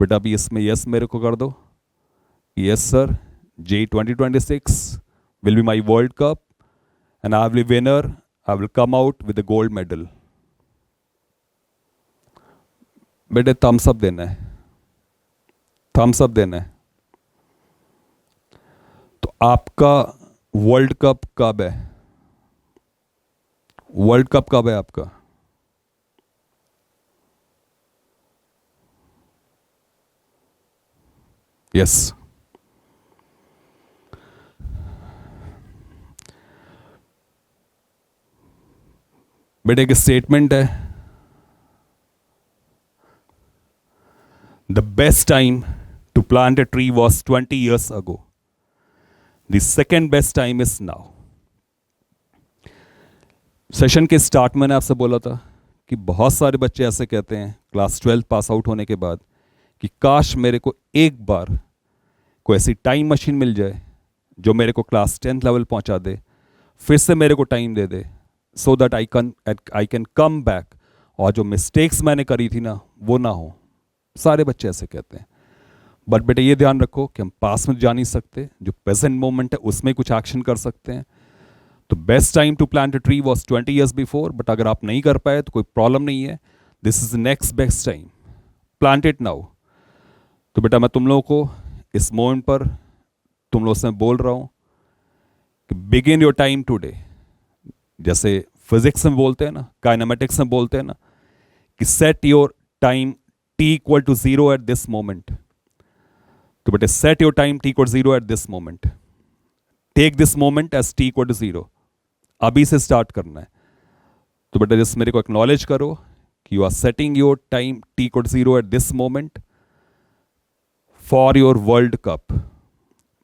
बेटा अभी इसमें यस मेरे को कर दो, yes sir, JEE 2026 will be my World Cup and I will be winner. I will come out with a gold medal. बेटे Thums up देना है, थम्स अप देना है। तो आपका वर्ल्ड कप कब है? वर्ल्ड कप कब है आपका? यस बेटे एक स्टेटमेंट है, the best time to plant a tree was 20 years ago. The second best time is now. Session के स्टार्ट में मैंने आपसे बोला था कि बहुत सारे बच्चे ऐसे कहते हैं क्लास 12 पास आउट होने के बाद कि काश मेरे को एक बार कोई ऐसी टाइम मशीन मिल जाए जो मेरे को क्लास 10th लेवल पहुंचा दे, फिर से मेरे को time they they, so that I can come back, और जो मिस्टेक्स मैंने करी थी ना वो ना हो. सारे बच्चे ऐसे कहते हैं. बट बेटे ये ध्यान रखो कि हम पास में जा नहीं सकते, जो प्रेजेंट मोमेंट है उसमें कुछ एक्शन कर सकते हैं. तो best time to plant a tree was 20 years before, but अगर आप नहीं कर पाए तो कोई प्रॉब्लम नहीं है. This is the next best time, plant it now. तो बेटा मैं तुम लोगों को इस मोमेंट पर तुम लोगों से बोल रहा हूं कि बिगिन योर टाइम टुडे. जैसे फिजिक्स में बोलते हैं ना, काइनेमेटिक्स में बोलते हैं ना कि set your time t equal to 0 at this moment. तो बेटे set your time t equal 0 at this moment. Take this moment as t equal to 0. अभी से स्टार्ट करना है. तो बेटा जस्ट मेरे को एक्नॉलेज करो कि you are setting your time t equal to 0 at this moment for your world cup.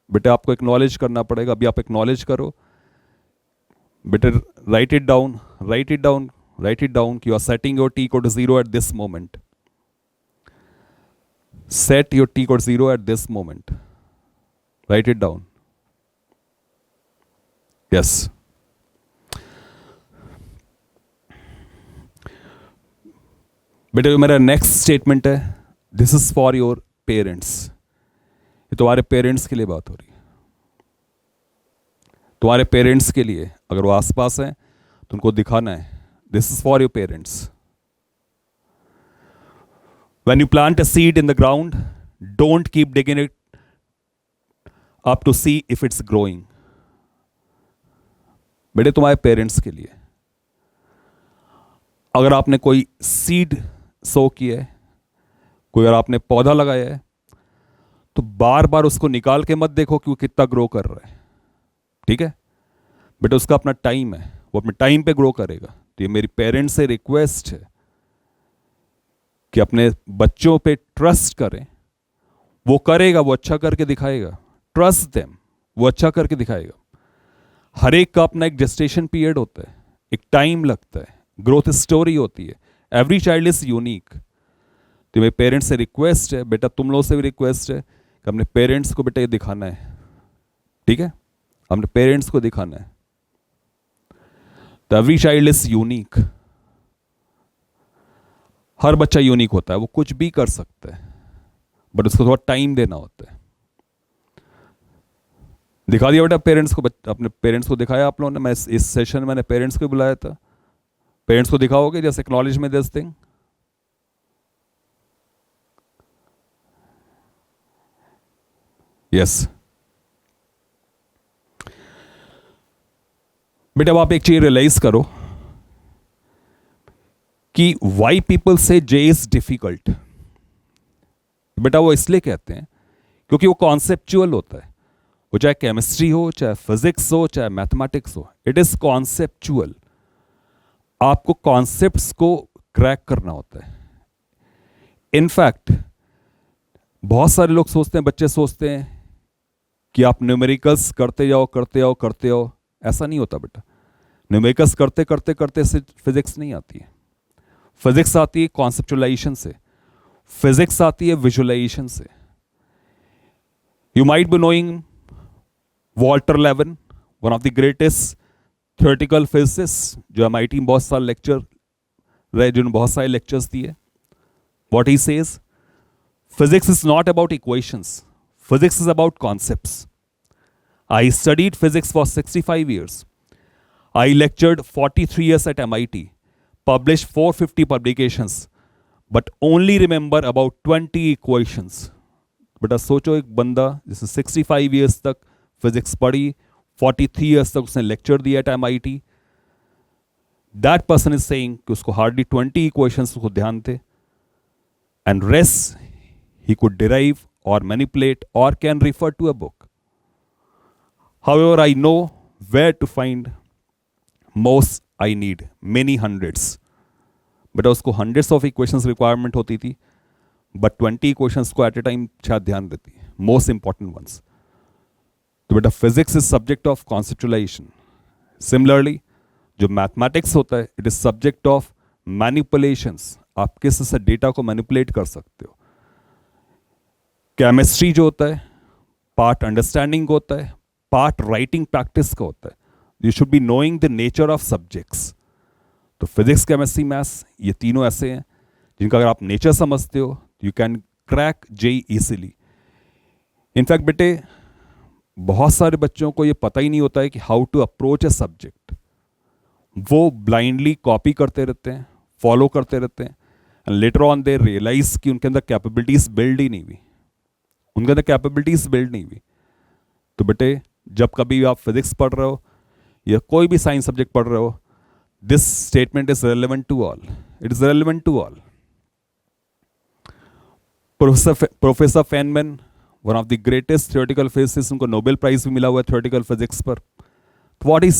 बेटे आपको एक्नॉलेज करना पड़ेगा. अभी आप एक्नॉलेज करो. बेटे write it down, write it down, write it down कि you are setting your t equal to 0 at this moment. Set your t equal to 0 at this moment. Write it down. Yes. बेटे मेरा next statement है, this is for your parents. ये तुम्हारे parents के लिए बात हो रही है. तुम्हारे पेरेंट्स के लिए, अगर वो आसपास हैं तो उनको दिखाना है. This is for your parents. When you plant a seed in the ground, don't keep digging it up to see if it's growing. बेटे तुम्हारे पेरेंट्स के लिए, अगर आपने कोई सीड सो किया है, कोई अगर आपने पौधा लगाया है, तो बार बार उसको निकाल के मत देखो कि वो कितना ग्रो कर रहा है. ठीक है बेटे, उसका अपना टाइम है, वो अपने टाइम पे ग्रो करेगा. तो ये मेरी पेरेंट्स से रिक्वेस्ट है कि अपने बच्चों पे ट्रस्ट करें. वो करेगा, वो अच्छा करके दिखाएगा. ट्रस्ट देम, वो अच्छा करके दिखाएगा. हर एक का अपना एक जेस्टेशन पीरियड होता है, एक टाइम लगता है, ग्रोथ स्टोरी होती है. Every child is unique. तो मेरे पेरेंट्स से रिक्वेस्ट है, बेटा तुम लोगों से भी रिक्वेस्ट है कि अपने पेरेंट्स को बेटा ये दिखाना है. ठीक है, अपने पेरेंट्स को दिखाना है. तो एवरी चाइल्ड इज यूनिक. हर बच्चा यूनिक होता है, वो कुछ भी कर सकता है, बट उसको थोड़ा टाइम देना होता है. दिखा दिया बेटा पेरेंट्स को, अपने पेरेंट्स को दिखाया आप लोगों ने. मैं इस सेशन में मैंने पेरेंट्स को बुलाया था. पेरेंट्स को दिखाओगे जैसे एक्नॉलेज में दिस थिंग. यस बेटा, अब आप एक चीज रियलाइज करो कि वाई पीपल से जे इज डिफिकल्ट. बेटा वो इसलिए कहते हैं क्योंकि वो कॉन्सेप्चुअल होता है. वो चाहे केमिस्ट्री हो, चाहे फिजिक्स हो, चाहे मैथमेटिक्स हो, इट इज कॉन्सेप्चुअल. आपको कॉन्सेप्ट्स को क्रैक करना होता है. इनफैक्ट बहुत सारे लोग सोचते हैं, बच्चे सोचते हैं कि आप न्यूमेरिकल्स करते जाओ करते जाओ करते जाओ। ऐसा नहीं होता बेटा। न्यूमेरिकल्स करते करते करते से फिजिक्स नहीं आती है। फिजिक्स आती है कॉन्सेप्चुलाइजेशन से, फिजिक्स आती है विजुअलाइजेशन से। You might be knowing Walter Lewin, one of the greatest theoretical physicist, जो MIT में बहुत सारे लेक्चर रहे, जिन्होंने बहुत सारे लेक्चर्स दिए। What he says, physics is not about equations, physics is about concepts. I studied physics for 65 years. I lectured 43 years at MIT, published 450 publications, but only remember about 20 equations. बेटा सोचो, एक बंदा जिसने 65 years तक physics पढ़ी, 43 years तक उसने lecture दिया at MIT, that person is saying कि उसको hardly 20 equations को ध्यान थे, and rest he could derive or manipulate or can refer to a book. However, I know where to find most I need, many hundreds. बेटा उसको hundreds of equations requirement होती थी, but 20 equations को at a time शायद ध्यान देती, most important ones. तो बेटा physics is subject of conceptualization. Similarly, जो mathematics होता है, it is subject of manipulations. आप किस से डेटा को मैनिपुलेट कर सकते हो। केमिस्ट्री जो होता है, पार्ट अंडरस्टैंडिंग का होता है, पार्ट राइटिंग प्रैक्टिस का होता है। You should be knowing the nature of subjects. तो फिजिक्स, केमिस्ट्री, मैथ्स, ये तीनों ऐसे हैं जिनका अगर आप नेचर समझते हो, you can crack JEE easily. In fact बेटे, बहुत सारे बच्चों को ये पता ही नहीं होता है कि how to approach a subject. वो ब्लाइंडली कॉपी करते रहते हैं, फॉलो करते रहते हैं, and later on they realize कि उनके अंदर कैपेबिलिटीज बिल्ड ही नहीं हुई, उनके अंदर कैपेबिलिटीज बिल्ड नहीं हुई। तो बेटे, जब कभी आप फिजिक्स पढ़ रहे हो या कोई भी साइंस सब्जेक्ट पढ़ रहे हो, this statement is relevant to all, it is relevant to all. Professor Feynman, one of the greatest theoretical physicist, उनको नोबेल प्राइज भी मिला हुआ है थ्योरेटिकल फिजिक्स पर। तो what he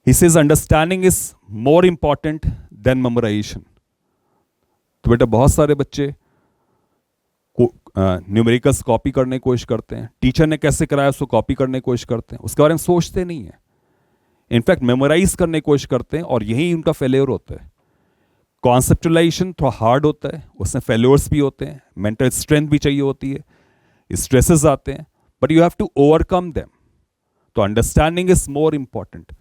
says understanding is more important than memorization. तो बेटा, बहुत सारे बच्चे न्यूमेरिकल्स कॉपी करने की कोशिश करते हैं, टीचर ने कैसे कराया उसको कॉपी करने की कोशिश करते हैं, उसके बारे में सोचते नहीं है। इनफैक्ट मेमोराइज करने की कोशिश करते हैं, और यही उनका फेलियर होता है। कॉन्सेप्चुलाइजेशन थोड़ा हार्ड होता है, उसमें फेलियर्स भी होते हैं, मेंटल स्ट्रेंथ भी चाहिए होती है, स्ट्रेसेस आते हैं, but you have to overcome them. तो अंडरस्टैंडिंग इज मोर इंपॉर्टेंट।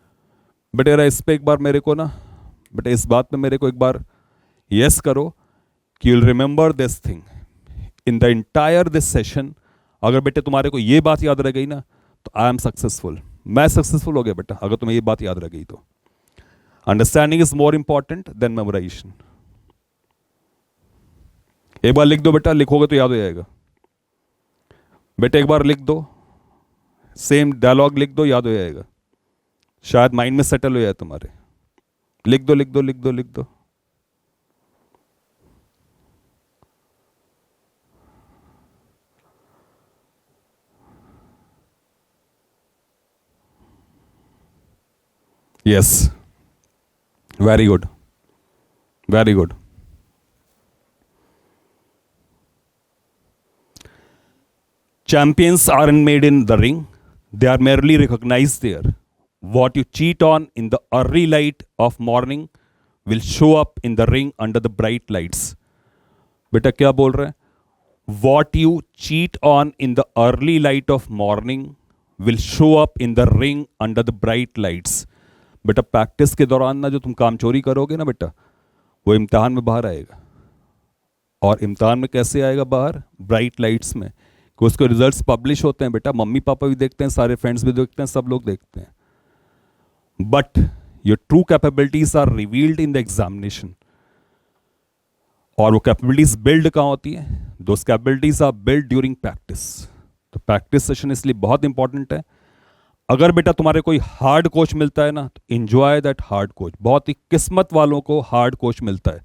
बेटे इस पे एक बार मेरे को ना, बेटे इस बात में मेरे को एक बार यस करो कि you'll remember this thing in the entire this session. अगर बेटे तुम्हारे को ये बात याद रह गई ना, तो आई एम सक्सेसफुल, मैं सक्सेसफुल हो गया बेटा, अगर तुम्हें ये बात याद रह गई तो। Understanding is more important than memorization. एक बार लिख दो बेटा, लिखोगे तो याद हो जाएगा। बेटे एक बार लिख दो, सेम डायलॉग लिख दो, याद हो जाएगा, शायद माइंड में सेटल हो जाए तुम्हारे। लिख दो लिख दो लिख दो लिख दो। Yes, very good, very good. Champions aren't made in the ring, they are merely recognized there. What you cheat on in the early light of morning will show up in the ring under the bright lights. बेटा क्या बोल रहे हैं? What you cheat on in the early light of morning will show up in the ring under the bright lights. बेटा practice के दौरान ना जो तुम काम चोरी करोगे ना बेटा, वो इम्तिहान में बाहर आएगा। और इम्तिहान में कैसे आएगा बाहर? ब्राइट लाइट्स में, कि उसके रिजल्ट्स पब्लिश होते हैं बेटा, मम्मी पापा भी देखते हैं, सारे फ्रेंड्स भी देखते हैं, सब लोग देखते हैं। But your true capabilities are revealed in the examination. और वो कैपेबिलिटीज बिल्ड कहाँ होती है? Those capabilities are build during practice. तो प्रैक्टिस सेशन इसलिए बहुत इंपॉर्टेंट है। अगर बेटा तुम्हारे कोई हार्ड कोच मिलता है ना, तो एंजॉय दैट हार्ड कोच। बहुत ही किस्मत वालों को हार्ड कोच मिलता है।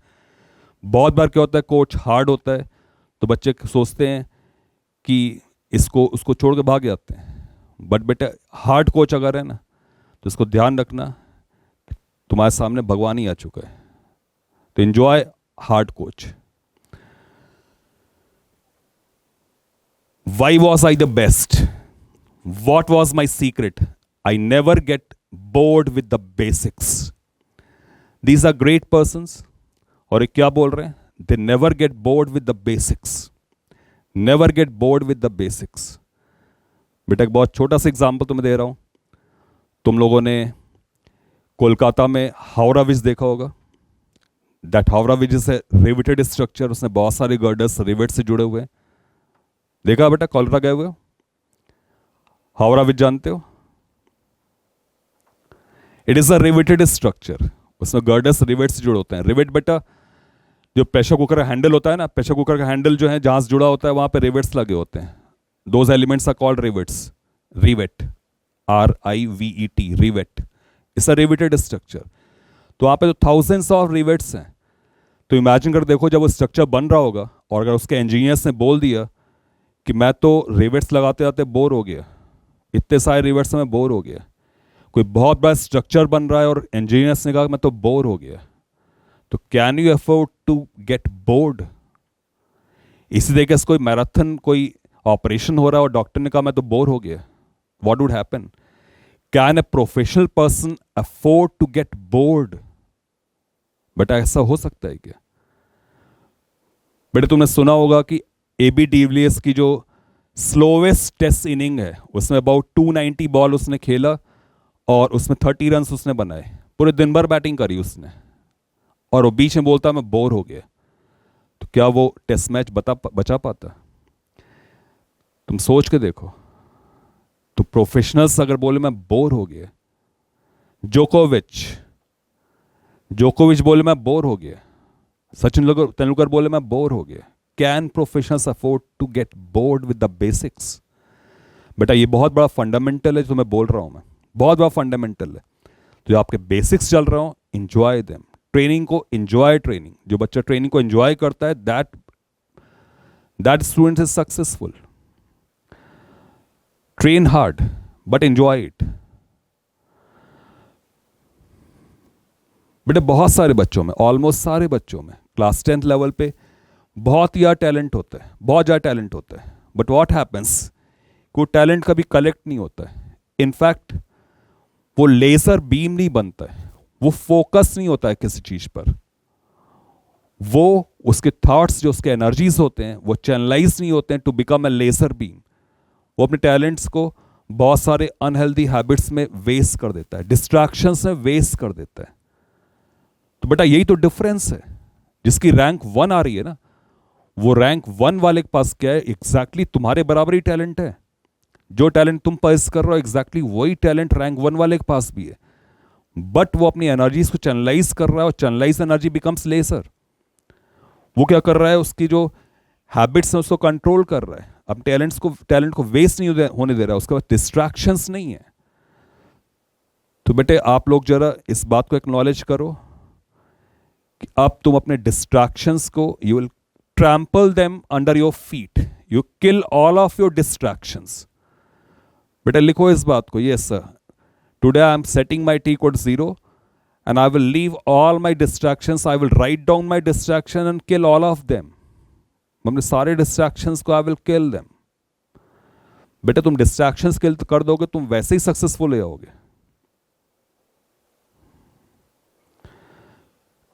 बहुत बार क्या होता है, कोच हार्ड होता है तो बच्चे सोचते हैं कि उसको छोड़ के भाग जाते हैं। बट बेटा हार्ड कोच अगर है ना, तो इसको ध्यान रखना, तुम्हारे सामने भगवान ही आ चुका है। तो enjoy hard coach. Why was I the best? What was my secret? I never get bored with the basics. These are great persons. और ये क्या बोल रहे हैं? They never get bored with the basics. Never get bored with the basics. बेटा एक बहुत छोटा सा एग्जाम्पल तुम्हें दे रहा हूँ. तुम लोगों ने कोलकाता में हावड़ा ब्रिज देखा होगा. That Howrah bridge is a riveted structure. उसने बहुत सारे गर्डर्स रिवेट से जुड़े हुए हैं. देखा बेटा, कोलकाता गए हुए हो? हावड़ा ब्रिज जानते हो? It is a riveted structure. उसमें गर्डर्स रिवेट से जुड़े होते हैं. रिवेट बेटा जो प्रेशर कुकर का हैंडल होता है ना, प्रेशर कुकर का हैंडल जो है जहां से जुड़ा होता है वहां पे रिवेट्स लगे होते हैं. Those elements are called rivets. Rivet, RIVET, rivet. It's a riveted structure. तो वहां पे तो थाउजेंड्स ऑफ रिवेट्स हैं. तो इमेजिन कर देखो जब वो स्ट्रक्चर बन रहा होगा और अगर उसके इंजीनियर्स ने बोल दिया कि मैं तो रिवेट्स लगाते जाते बोर हो गया, इतने सारे रिवेट्स में बोर हो गया. कोई बहुत बड़ा स्ट्रक्चर बन रहा है और इंजीनियर्स ने कहा मैं तो बोर हो गया, तो can you afford to get bored? इसी तरीके से कोई मैराथन, कोई ऑपरेशन हो रहा है और डॉक्टर ने कहा मैं तो बोर हो गया, what would happen? Can a professional person afford to get bored? बेटा ऐसा हो सकता है क्या? बेटा तुमने सुना होगा कि AB डिविलियर्स की जो स्लोवेस्ट टेस्ट इनिंग है उसमें अबाउट 290 बॉल उसने खेला और उसमें 30 रन उसने बनाए. पूरे दिन भर बैटिंग करी उसने और वो बीच में बोलता मैं बोर हो गया. तो क्या वो टेस्ट मैच बचा पाता? तुम सोच के देखो. तो प्रोफेशनल्स अगर बोले मैं बोर हो गया, जोकोविच बोले मैं बोर हो गया, सचिन तेंदुलकर बोले मैं बोर हो गया, can professionals afford to get bored with the basics? बेटा ये बहुत बड़ा फंडामेंटल है जो मैं बोल रहा हूं. मैं बहुत बड़ा फंडामेंटल है. जो आपके बेसिक्स चल रहा हूं, इंजॉय देम. ट्रेनिंग को इंजॉय. ट्रेनिंग, जो बच्चा ट्रेनिंग को इंजॉय करता है, that student is successful. Train hard but enjoy it. बेटा बहुत सारे बच्चों में, ऑलमोस्ट सारे बच्चों में क्लास 10th लेवल पे बहुत ही टैलेंट होता है, बहुत ज़्यादा टैलेंट होता है. बट व्हाट हैपेंस, वो टैलेंट कभी कलेक्ट नहीं होता है. इनफैक्ट वो लेजर बीम नहीं बनता है, वो फोकस नहीं होता है किसी चीज पर. वो उसके थॉट्स, जो उसके एनर्जीज होते हैं, वो चैनलाइज नहीं होते हैं to become a laser beam. वो अपने टैलेंट्स को बहुत सारे अनहेल्दी हैबिट्स में वेस्ट कर देता है, डिस्ट्रैक्शंस में वेस्ट कर देता है. तो बेटा यही तो डिफरेंस है. जिसकी रैंक 1 आ रही है ना, वो रैंक 1 वाले के पास क्या है, एग्जैक्टली तुम्हारे बराबर ही टैलेंट है. जो टैलेंट तुम पर्स कर रहे हो एग्जैक्टली वही टैलेंट रैंक 1 वाले के पास भी है. बट वो अपनी एनर्जीज को चैनलाइज कर रहा है और चैनलाइज एनर्जी बिकम्स लेसर. वो क्या कर रहा है, उसकी जो हैबिट्स हैं उसको कंट्रोल कर रहा है. अब टैलेंट को वेस्ट नहीं होने दे रहा है. उसके बाद डिस्ट्रैक्शंस नहीं है. तो बेटे आप लोग जरा इस बात को एक्नॉलेज करो कि अब तुम अपने डिस्ट्रैक्शंस को, you will trample them under your feet. You kill all of your distractions. बेटा लिखो इस बात को. Yes sir, today I am setting my T equals 0 and I will leave all my distractions. I will write down my distraction and kill all of them. अपने सारे distractions को I will kill them. बेटा तुम distractions किल कर दोगे, तुम वैसे ही successful हो जाओगे.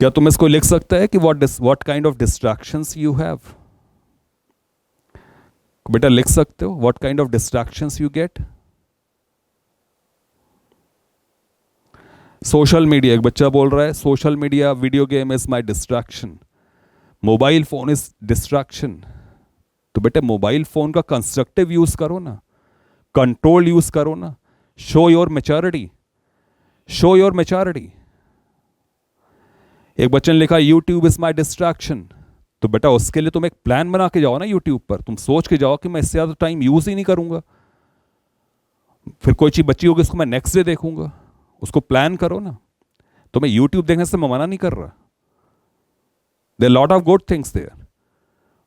क्या तुम इसको लिख सकते हैं कि what kind of distractions you have? बेटा लिख सकते हो what kind of distractions you get? Social media, एक बच्चा बोल रहा है social media, video game is my distraction, mobile phone is distraction. तो बेटे मोबाइल फोन का कंस्ट्रक्टिव यूज करो ना, कंट्रोल यूज करो ना. Show your maturity, show your maturity. एक बच्चे ने लिखा यूट्यूब इज माई डिस्ट्रैक्शन. तो बेटा उसके लिए तुम एक प्लान बना के जाओ ना यूट्यूब पर. तुम सोच के जाओ कि मैं इससे ज्यादा टाइम यूज ही नहीं करूंगा. फिर कोई चीज बची होगी उसको मैं नेक्स्ट डे देखूंगा. उसको प्लान करो ना. तो मैं YouTube देखने से मैं मना नहीं कर रहा. There lot of good things there,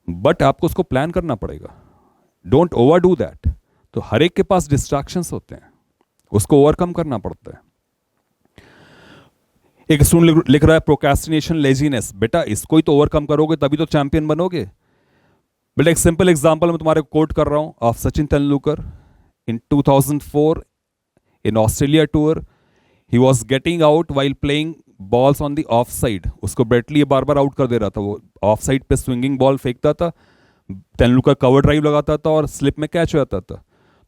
but आपको उसको प्लान करना पड़ेगा. Don't overdo that. तो हर एक के पास डिस्ट्रैक्शंस होते हैं, उसको ओवरकम करना पड़ता है. एक स्टूडेंट लिख रहा है प्रोक्रेस्टिनेशन, लेजीनेस. बेटा इसको ही तो ओवरकम करोगे तभी तो चैंपियन बनोगे. बेटा एक सिंपल एग्जांपल मैं तुम्हारे कोट कर रहा हूं of Sachin Tendulkar in 2004 in Australia tour. He was getting out while playing balls on the of side. उसको ब्रेटली बार बार आउट कर दे रहा था. वो ऑफ साइड पे स्विंगिंग बॉल फेंकता था, तेंदुलकर कवर ड्राइव लगाता था और स्लिप में कैच हो जाता था.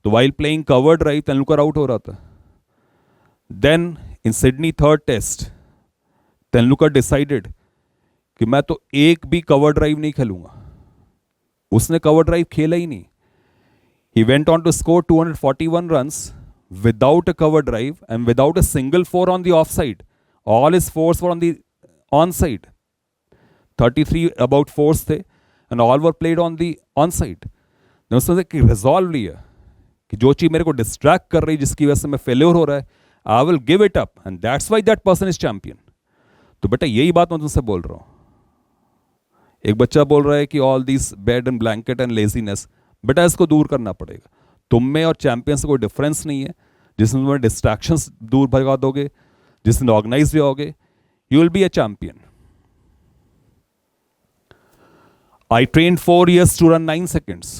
तो while playing cover drive Tendulkar out हो रहा था. Then in Sydney third test Tendulkar decided कि मैं तो एक भी कवर ड्राइव नहीं खेलूंगा. उसने कवर ड्राइव खेला ही नहीं. He went on to score 241 runs without a cover drive and without a single four on the offside. All his fours were on the onside. 33 about fours थे and all were played on the onside. ने उसने कि resolve लिया कि जो चीज मेरे को डिस्ट्रैक्ट कर रही है, जिसकी वजह से मैं फेल्योर हो रहा है, I will give it up and that's why that person is champion. तो बेटा यही बात मैं तुमसे बोल रहा हूं. एक बच्चा बोल रहा है कि all this bed and blanket and laziness. बेटा इसको दूर करना पड़ेगा. तुम में और चैंपियन से कोई डिफरेंस नहीं है. जिसमें तुम्हें डिस्ट्रैक्शंस दूर भगा दोगे, जिसमें ऑर्गेनाइज भी होगे, you will be a champion. I trained 4 years to run 9 seconds.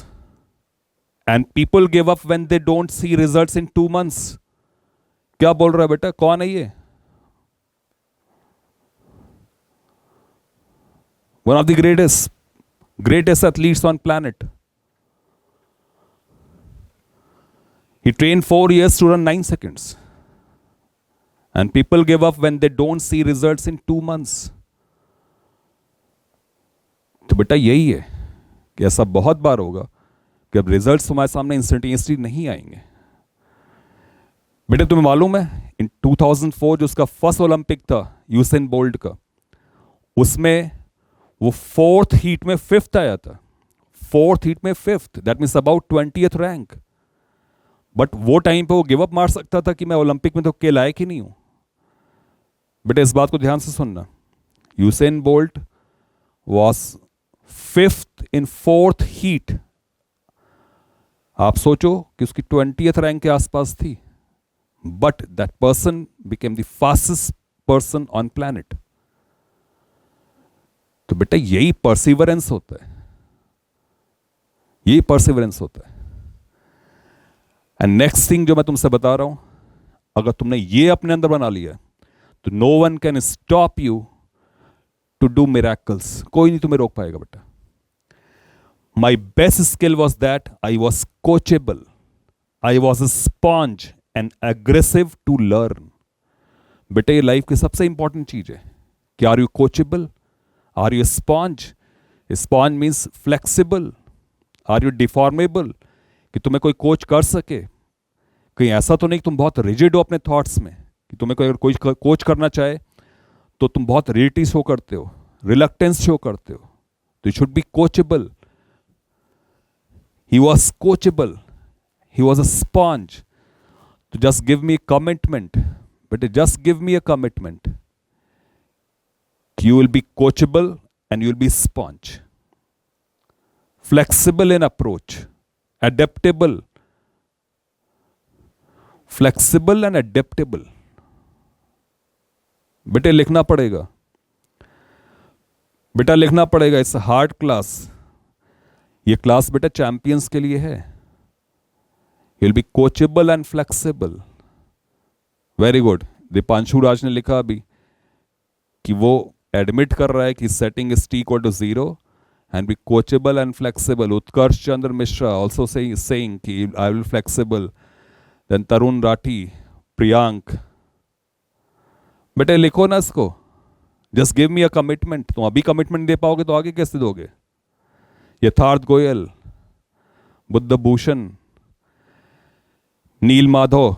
And people give up when they don't see results in 2 months. क्या बोल रहा है बेटा? कौन है ये? One of the greatest athletes on planet. He trained 4 years to run 9 seconds. And people give up when they don't see results in 2 months. तो बेटा यही है कि ऐसा बहुत बार होगा कि अब रिजल्ट्स तुम्हारे सामने इंस्टेंटेनियसली नहीं आएंगे. बेटा तुम्हें मालूम है इन 2004 जो उसका फर्स्ट ओलंपिक था यूसेन बोल्ट का, उसमें वो फोर्थ हीट में फिफ्थ आया था. फोर्थ हीट में fifth, that means about 20th rank. But वो टाइम पे वो गिव अप मार सकता था कि मैं ओलंपिक में तो के लायक ही नहीं हूं. बेटा इस बात को ध्यान से सुनना. Usain bolt was fifth in fourth heat. आप सोचो कि उसकी 20th रैंक के आसपास थी, but that person became the fastest person on planet. तो बेटा यही परसिवरेंस होता है. यही परसिवरेंस होता है. एंड नेक्स्ट थिंग जो मैं तुमसे बता रहा हूं, अगर तुमने ये अपने अंदर बना लिया तो no one can stop you to do miracles. कोई नहीं तुम्हें रोक पाएगा बेटा. My best skill was that I was coachable. I was a sponge and aggressive to learn. बेटे ये लाइफ की सबसे इंपॉर्टेंट चीज है कि are you coachable, are you sponge. Sponge means flexible. Are you deformable, कि तुम्हें कोई कोच कर सके. कहीं ऐसा तो नहीं कि तुम बहुत रिजिड हो अपने थॉट्स में, कि तुम्हें कोई अगर कोई कोच करना चाहे तो तुम बहुत रिजिडिटी शो करते हो, रिलक्टेंस शो करते हो. तो you should B coachable. He was coachable. He was a sponge. To just give me a commitment. But just give me a commitment. You will be coachable and you will be sponge. Flexible in approach. Adaptable. Flexible and adaptable. बेटे लिखना पड़ेगा. बेटा लिखना पड़ेगा. It's a hard class. ये class बेटा champions के लिए है. You will be coachable and flexible. Very good. Deepanshu Raj ने लिखा अभी कि वो एडमिट कर रहा है कि setting is t equal to 0 and be coachable and flexible. Utkarsh Chandra Mishra also saying कि I will flexible. Then Tarun Rathi, Priyank. बेटे लिखो ना इसको. Just give me a commitment. तुम अभी कमिटमेंट दे पाओगे तो आगे कैसे दोगे? Yatharth Goyal, Buddh Bhushan, Neel Madhav,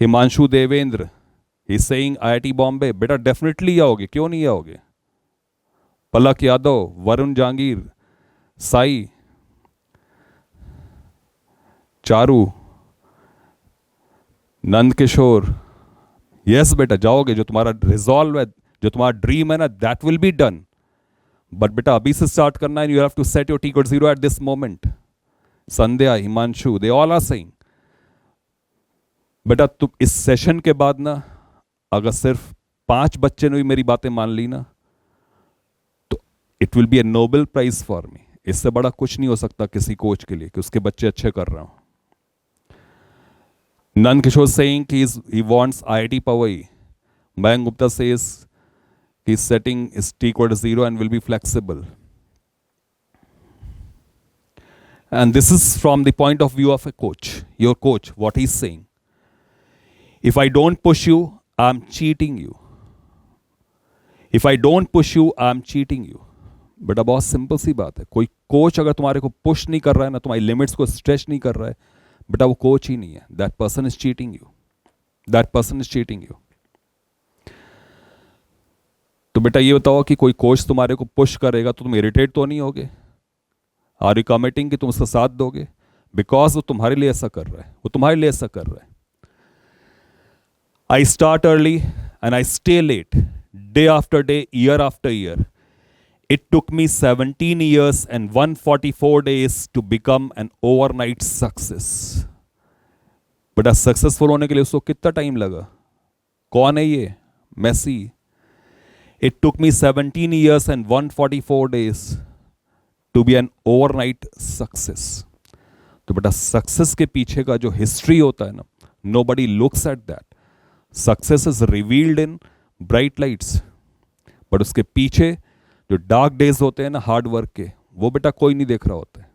Himanshu Devendra, he saying IIT Bombay. बेटा डेफिनेटली आओगे, क्यों नहीं आओगे? पलक यादव, वरुण जहांगीर, साई, चारू, नंद किशोर. यस बेटा जाओगे. जो तुम्हारा रिजॉल्व है, जो तुम्हारा ड्रीम है ना, that will be done. But बेटा अभी से स्टार्ट करना है. You have to set your T equal 0 at this moment. Sandhya, Himanshu, they all are saying. बेटा तुम इस सेशन के बाद ना, अगर सिर्फ 5 बच्चे ने भी मेरी बातें मान ली ना, तो it will be a Nobel prize for me. इससे बड़ा कुछ नहीं हो सकता किसी कोच के लिए कि उसके बच्चे अच्छे कर रहे हो। Nan Kishore saying he wants IIT Powai. Mayank Gupta says he's setting his T equal to 0 and will be flexible. And this is from the point of view of a coach, your coach, what he's saying. If I don't push you, I'm cheating you. If I don't push you, I'm cheating you. बेटा बहुत simple सी बात है। कोई coach अगर तुम्हारे को push नहीं कर रहा है ना, तुम्हारी लिमिट्स को स्ट्रेच नहीं कर रहा है, बेटा वो कोच ही नहीं है। That person is cheating you, that person is cheating you. तो बेटा ये बताओ कि कोई कोच तुम्हारे को पुश करेगा तो तुम इरिटेट तो नहीं होगे? आर यू कमिटिंग कि तुम उसका साथ दोगे? बिकॉज वो तुम्हारे लिए ऐसा कर रहा है, वो तुम्हारे लिए ऐसा कर रहा है। I start early and I stay late, day after day, year after year. It took me 17 years and 144 days to become an overnight success. बेटा सक्सेसफुल होने के लिए उसको कितना टाइम लगा? कौन है ये? Messi. It took me 17 years and 144 days to be an overnight success. तो बेटा सक्सेस के पीछे का जो हिस्ट्री होता है ना, nobody looks at that. Success is revealed in bright lights. But उसके पीछे जो डार्क डेज होते हैं ना हार्ड वर्क के, वो बेटा कोई नहीं देख रहा होता है।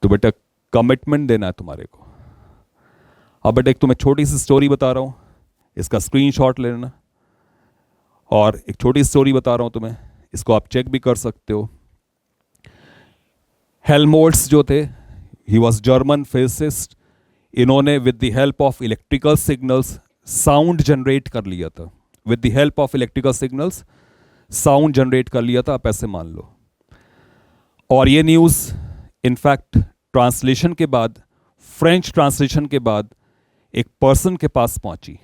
तो बेटा कमिटमेंट देना है तुम्हारे को। अब बेटा एक तुम्हें छोटी सी स्टोरी बता रहा हूं, इसका स्क्रीनशॉट ले लेना। और एक छोटी स्टोरी बता रहा हूं तुम्हें, इसको आप चेक भी कर सकते हो। हेल्महोल्ट्ज जो थे, ही वॉज जर्मन फिजिसिस्ट। इन्होंने with the help of electrical signals sound generate कर लिया था। With the help of electrical signals sound generate कर लिया था, आप ऐसे मान लो। और ये न्यूज़ इनफैक्ट ट्रांसलेशन के बाद, फ्रेंच ट्रांसलेशन के बाद एक पर्सन के पास पहुंची।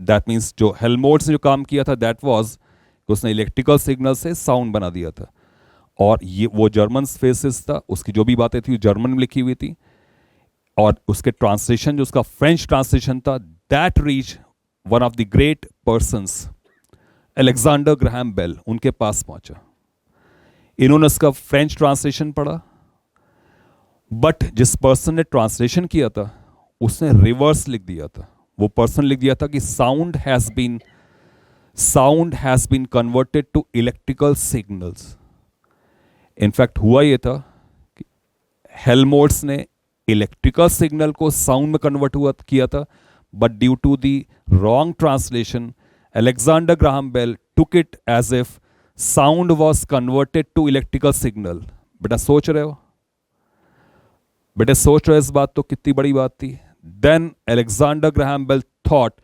दैट मीन्स जो हेल्महोल्ट्ज ने जो काम किया था, दैट वाज उसने इलेक्ट्रिकल सिग्नल से साउंड बना दिया था। और ये वो जर्मन फिजिसिस्ट था, उसकी जो भी बातें थी जर्मन में लिखी हुई थी। और उसके ट्रांसलेशन जो उसका फ्रेंच ट्रांसलेशन था, that reach one of the great persons, Alexander Graham Bell, उनके पास पहुंचा। इन्होंने उसका फ्रेंच ट्रांसलेशन पढ़ा, बट जिस पर्सन ने ट्रांसलेशन किया था उसने रिवर्स लिख दिया था। वो पर्सन लिख दिया था कि sound has been converted to electrical signals. In fact हुआ ये था कि हेल्महोल्ट्ज ने इलेक्ट्रिकल सिग्नल को साउंड में कन्वर्ट किया था, but due to the wrong translation Alexander Graham Bell took it as if sound was converted to electrical signal. बेटा सोच रहे हो? बेटे सोच रहे हो इस बात? तो कितनी बड़ी बात थी। Then Alexander Graham Bell thought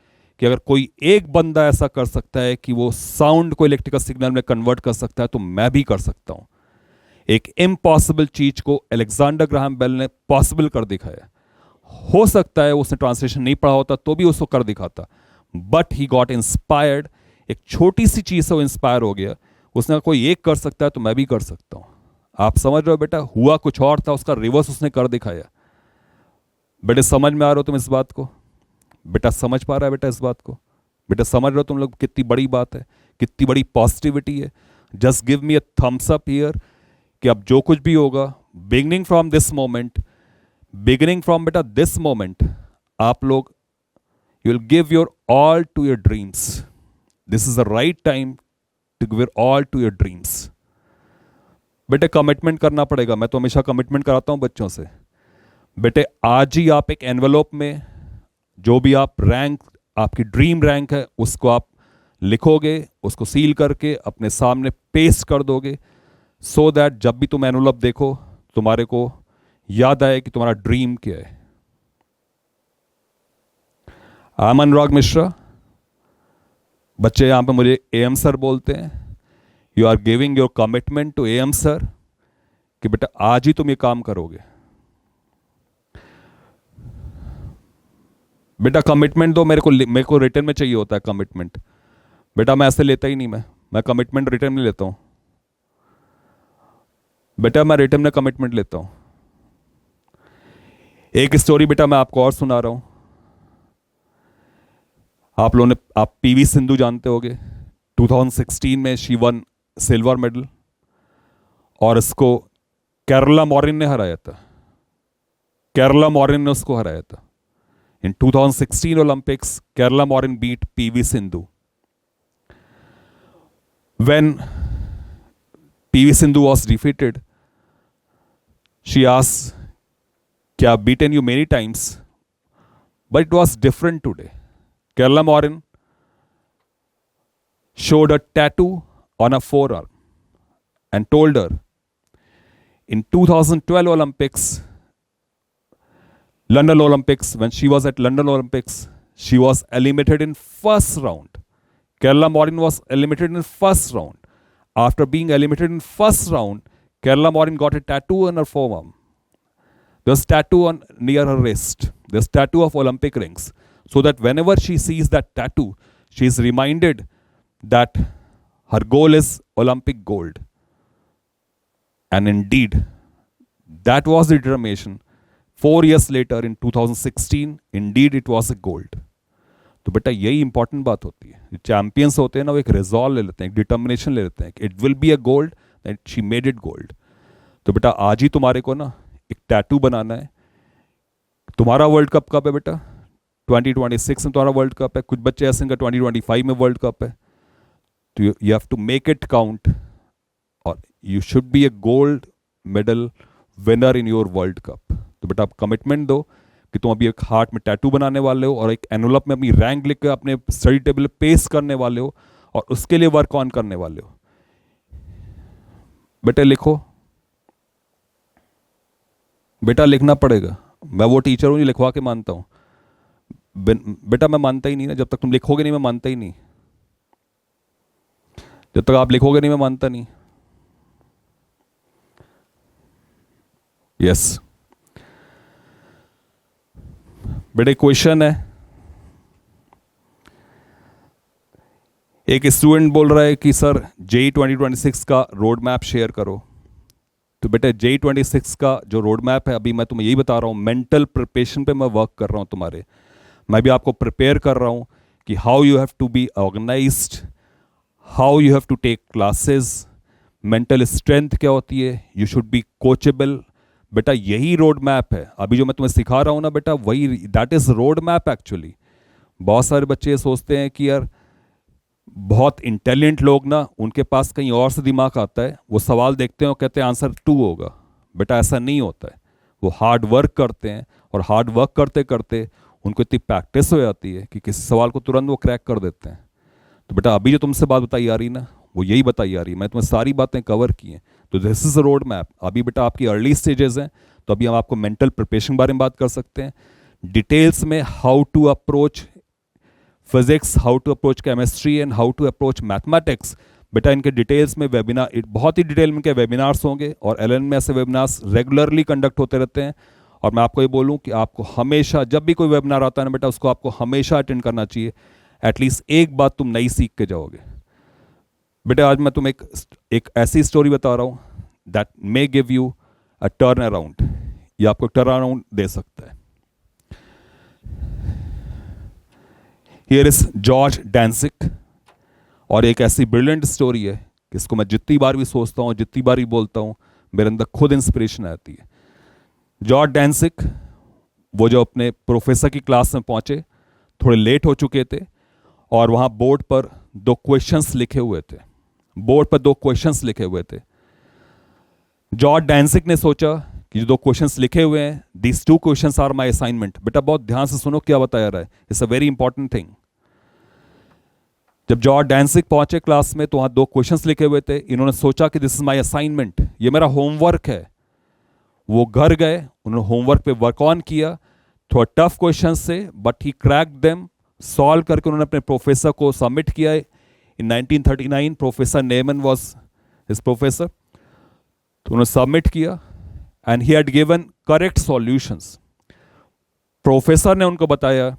कि अगर कोई एक बंदा ऐसा कर सकता है कि वो साउंड को इलेक्ट्रिकल सिग्नल में कन्वर्ट कर सकता है, तो मैं भी कर सकता हूं। एक इम्पॉसिबल चीज को अलेक्जेंडर ग्राहम बेल ने पॉसिबल कर दिखाया। हो सकता है उसने ट्रांसलेशन नहीं पढ़ा होता तो भी उसको कर दिखाता, बट ही गॉट इंस्पायर्ड। एक छोटी सी चीज से वो इंस्पायर हो गया। उसने कहा कोई एक कर सकता है तो मैं भी कर सकता हूं। आप समझ रहे हो बेटा? हुआ कुछ और था, उसका रिवर्स उसने कर दिखाया। बेटे समझ में आ रहे हो तुम इस बात को? बेटा समझ पा रहा है बेटा इस बात को? बेटा समझ रहे हो तुम लोग कितनी बड़ी बात है, कितनी बड़ी पॉजिटिविटी है? Just give me a thumbs up here कि अब जो कुछ भी होगा, beginning from this moment, beginning from बेटा दिस मोमेंट, आप लोग you will give your all to your dreams. This is the right time to give your all to your dreams. बेटे कमिटमेंट करना पड़ेगा। मैं तो हमेशा कमिटमेंट कराता हूं बच्चों से। बेटे आज ही आप एक एनवेलोप में जो भी आप रैंक, आपकी ड्रीम रैंक है, उसको आप लिखोगे, उसको सील करके अपने सामने पेस्ट कर दोगे, सो दैट जब भी तुम एनवेलोप देखो तुम्हारे को याद आए कि तुम्हारा ड्रीम क्या है। I'm अनुराग मिश्रा। बच्चे यहाँ पे मुझे एम सर बोलते हैं। You are giving your commitment to M sir कि बेटा आज ही तुम ये काम करोगे। बेटा कमिटमेंट दो मेरे को रिटर्न में चाहिए होता है कमिटमेंट। बेटा मैं ऐसे लेता ही नहीं, मैं कमिटमेंट रिटर्न में लेता हूं। बेटा मैं रिटर्न में कमिटमेंट लेता हूं। एक स्टोरी बेटा मैं आपको और सुना रहा हूं। आप पीवी सिंधु जानते होगे। 2016 में शी वन सिल्वर मेडल, और इसको केरला मॉरिन ने हराया था। केरला मॉरिन ने उसको हराया था। In 2016 Olympics Carolina Marin beat PV Sindhu. When PV Sindhu was defeated, she asked, "Kya I've beaten you many times, but it was different today." Kerala Morin showed a tattoo on her forearm and told her, in 2012 Olympics, London Olympics, when she was at London Olympics, she was eliminated in first round. Kerala Morin was eliminated in first round. After being eliminated in first round, Kerala Morin got a tattoo on her forearm. There's tattoo on near her wrist. There's tattoo of Olympic rings. So that whenever she sees that tattoo, she is reminded that her goal is Olympic gold. And indeed, that was the determination. 4 years later, in 2016, indeed it was a gold. तो बेटा यही important बात होती है। जो champions होते हैं ना, वो एक रिजॉल्व ले लेते हैं, एक डिटर्मिनेशन ले लेते हैं, it will be a gold, that she made it gold. तो बेटा आज ही तुम्हारे को ना एक टैटू बनाना है। तुम्हारा वर्ल्ड कप कब है बेटा? 2026 में तुम्हारा वर्ल्ड कप है। कुछ बच्चे ऐसे इनका 2025 में वर्ल्ड कप है। तो you have to make it count, और you should be a gold medal winner in your world cup. तो बेटा आप कमिटमेंट दो कि तुम अभी एक हार्ट में टैटू बनाने वाले हो, और एक एनवलप में अपनी रैंक लिख कर अपने स्टडी टेबल पे पेस्ट करने वाले हो, और उसके लिए वर्क ऑन करने वाले हो। बेटा लिखो, बेटा लिखना पड़ेगा। मैं वो टीचर हूँ जो लिखवा के मानता हूँ। बेटा मैं मानता ही नहीं ना, जब तक तुम लिखोगे नहीं मैं मानता ही नहीं। जब तक आप लिखोगे नहीं मैं मानता नहीं। यस बेटे क्वेश्चन है, एक स्टूडेंट बोल रहा है कि सर जेई 2026 का रोड मैप शेयर करो। तो बेटे जेई 26 का जो रोड मैप है, अभी मैं तुम्हें यही बता रहा हूँ, मेंटल प्रिपरेशन पे मैं वर्क कर रहा हूँ तुम्हारे। मैं भी आपको प्रिपेयर कर रहा हूँ कि how you have to be organized, how you have to take classes, mental strength क्या होती है, यू शुड बी कोचेबल। बेटा यही रोड मैप है। अभी जो मैं तुम्हें सिखा रहा हूँ ना बेटा, वही that is road map actually. बहुत सारे बच्चे सोचते हैं कि यार बहुत इंटेलिजेंट लोग ना, उनके पास कहीं और से दिमाग आता है, वो सवाल देखते हैं और कहते हैं आंसर 2 होगा। बेटा ऐसा नहीं होता है। वो हार्ड वर्क करते हैं, और हार्ड वर्क करते करते उनको इतनी प्रैक्टिस हो जाती है कि किसी सवाल को तुरंत वो क्रैक कर देते हैं। तो बेटा अभी जो तुमसे बात बताई आ रही ना, वो यही बताई आ रही है। मैं तुम्हें सारी बातें कवर की हैं। तो this is a road map. अभी बेटा आपकी अर्ली स्टेजेस हैं, तो अभी हम आपको मेंटल प्रिपरेशन के बारे में बात कर सकते हैं। डिटेल्स में how to approach physics, how to approach chemistry and how to approach mathematics, बेटा इनके डिटेल्स में वेबिनार, बहुत ही डिटेल में के वेबिनार्स होंगे, और एलएन में ऐसे वेबिनार्स रेगुलरली कंडक्ट होते रहते हैं। और मैं आपको ये बोलूँ कि आपको हमेशा जब भी कोई वेबिनार आता है ना बेटा, उसको आपको हमेशा अटेंड करना चाहिए। एटलीस्ट एक बात तुम नई सीख के जाओगे। बेटा आज मैं तुम्हें एक ऐसी स्टोरी बता रहा हूँ that may give you a turn around, ये आपको टर्न अराउंड दे सकता है। हियर इज जॉर्ज डैंसिक, और एक ऐसी ब्रिलियंट स्टोरी है कि इसको मैं जितनी बार भी सोचता हूँ, जितनी बार भी बोलता हूँ, मेरे अंदर खुद इंस्पिरेशन आती है। जॉर्ज डैंसिक वो जो अपने प्रोफेसर की क्लास में पहुंचे, थोड़े लेट हो चुके थे, और वहां बोर्ड पर 2 क्वेश्चंस लिखे हुए थे। बोर्ड पर 2 क्वेश्चंस लिखे हुए थे। जॉर्ज डैंसिक ने सोचा कि जो 2 क्वेश्चंस लिखे हुए हैं, these 2 questions are my assignment. बेटा बहुत ध्यान से सुनो क्या बताया रहा है, it's a very important thing. जब जॉर्ज डैंसिक पहुंचे क्लास में, तो वहां 2 क्वेश्चंस लिखे हुए थे। इन्होंने सोचा कि दिस इज माय असाइनमेंट, ये मेरा होमवर्क है। वो घर गए, उन्होंने होमवर्क पे वर्क ऑन किया, थोड़ा टफ क्वेश्चन से, but he crack them, solve करके उन्होंने अपने प्रोफेसर को सबमिट किया। इन 1939 professor Neyman was his professor. तो उन्होंने सबमिट किया, and he had given correct solutions. Professor ने उनको बताया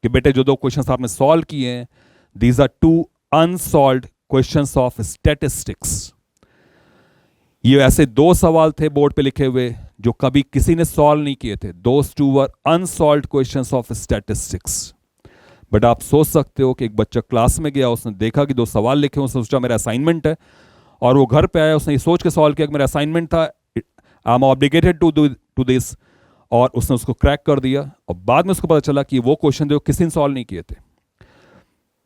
कि बेटे जो 2 क्वेश्चंस आपने सॉल्व किए हैं, these are 2 unsolved questions of statistics. ये ऐसे 2 सवाल थे बोर्ड पे लिखे हुए जो कभी किसी ने सॉल्व नहीं किए थे। Those 2 were unsolved questions of statistics. But आप सोच सकते हो कि एक बच्चा क्लास में गया, उसने देखा कि 2 सवाल लिखे, उसने सोचा मेरा असाइनमेंट है, और वो घर पे आया, उसने ये सोच के सॉल्व किया कि मेरा असाइनमेंट था, I am obligated to this, और उसने उसको क्रैक कर दिया, और बाद में उसको पता चला कि वो क्वेश्चन जो किसी ने सॉल्व नहीं किए थे।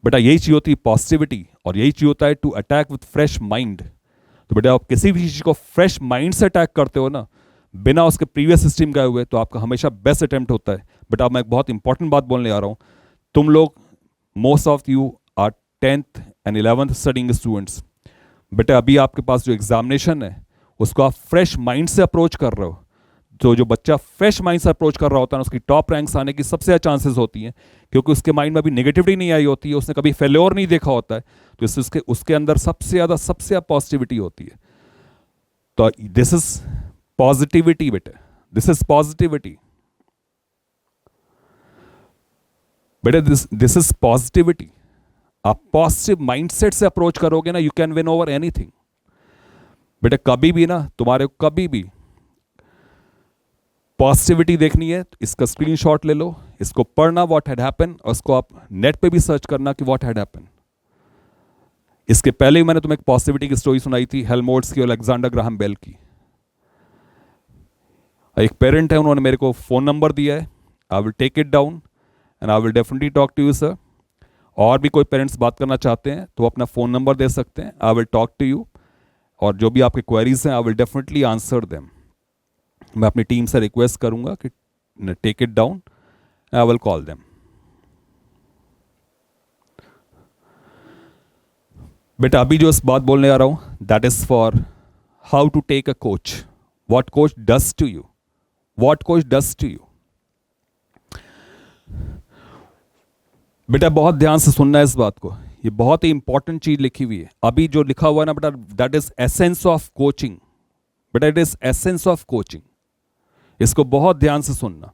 बेटा यही चाहिए होती है पॉजिटिविटी, और यही चाहिए होता है to attack with fresh mind. तो बेटा आप किसी भी चीज़ को फ्रेश माइंड से अटैक करते हो ना, बिना उसके प्रीवियस सिस्टम गए हुए, तो आपका हमेशा बेस्ट अटेम्प्ट होता है। बेटा मैं एक बहुत इंपॉर्टेंट बात बोलने आ रहा हूँ, तुम लोग most of you are 10th and 11th studying students. बेटा अभी आपके पास जो एग्जामिनेशन है उसको आप फ्रेश माइंड से अप्रोच कर रहे हो। तो जो बच्चा फ्रेश माइंड से अप्रोच कर रहा होता है ना, उसकी टॉप रैंक्स आने की सबसे ज़्यादा चांसेस होती हैं, क्योंकि उसके माइंड में अभी नेगेटिविटी नहीं आई होती है, उसने कभी फेल्योर नहीं देखा होता है, तो इससे उसके अंदर सबसे ज़्यादा पॉजिटिविटी होती है। तो दिस इज पॉजिटिविटी बेटा, दिस इज पॉजिटिविटी बेटा, दिस इज पॉजिटिविटी। आप पॉजिटिव माइंडसेट से अप्रोच करोगे ना, you can win over anything. बेटा कभी भी ना तुम्हारे को कभी भी पॉजिटिविटी देखनी है तो इसका स्क्रीनशॉट ले लो, इसको पढ़ना व्हाट हैड हैपन, और इसको आप नेट पे भी सर्च करना कि व्हाट हैड हैपन। इसके पहले ही मैंने तुम्हें एक पॉजिटिविटी की स्टोरी सुनाई थी, हेल्महोल्ट्ज की और अलेक्जेंडर ग्राहम बेल की। एक पेरेंट है, उन्होंने मेरे को फ़ोन नंबर दिया है, I will take it down and I will definitely talk to you sir. और भी कोई पेरेंट्स बात करना चाहते हैं तो अपना फ़ोन नंबर दे सकते हैं, I will talk to you, और जो भी आपके क्वेरीज हैं I will definitely answer them. मैं अपनी टीम से रिक्वेस्ट करूंगा कि take it down, I will call them. बेटा अभी जो इस बात बोलने आ रहा हूं, that is for how to take a coach, what coach does to you, what coach does to you. बेटा बहुत ध्यान से सुनना है इस बात को, ये बहुत ही इंपॉर्टेंट चीज लिखी हुई है। अभी जो लिखा हुआ है ना बेटा, that is essence of coaching. बेटा it is essence of coaching, इसको बहुत ध्यान से सुनना।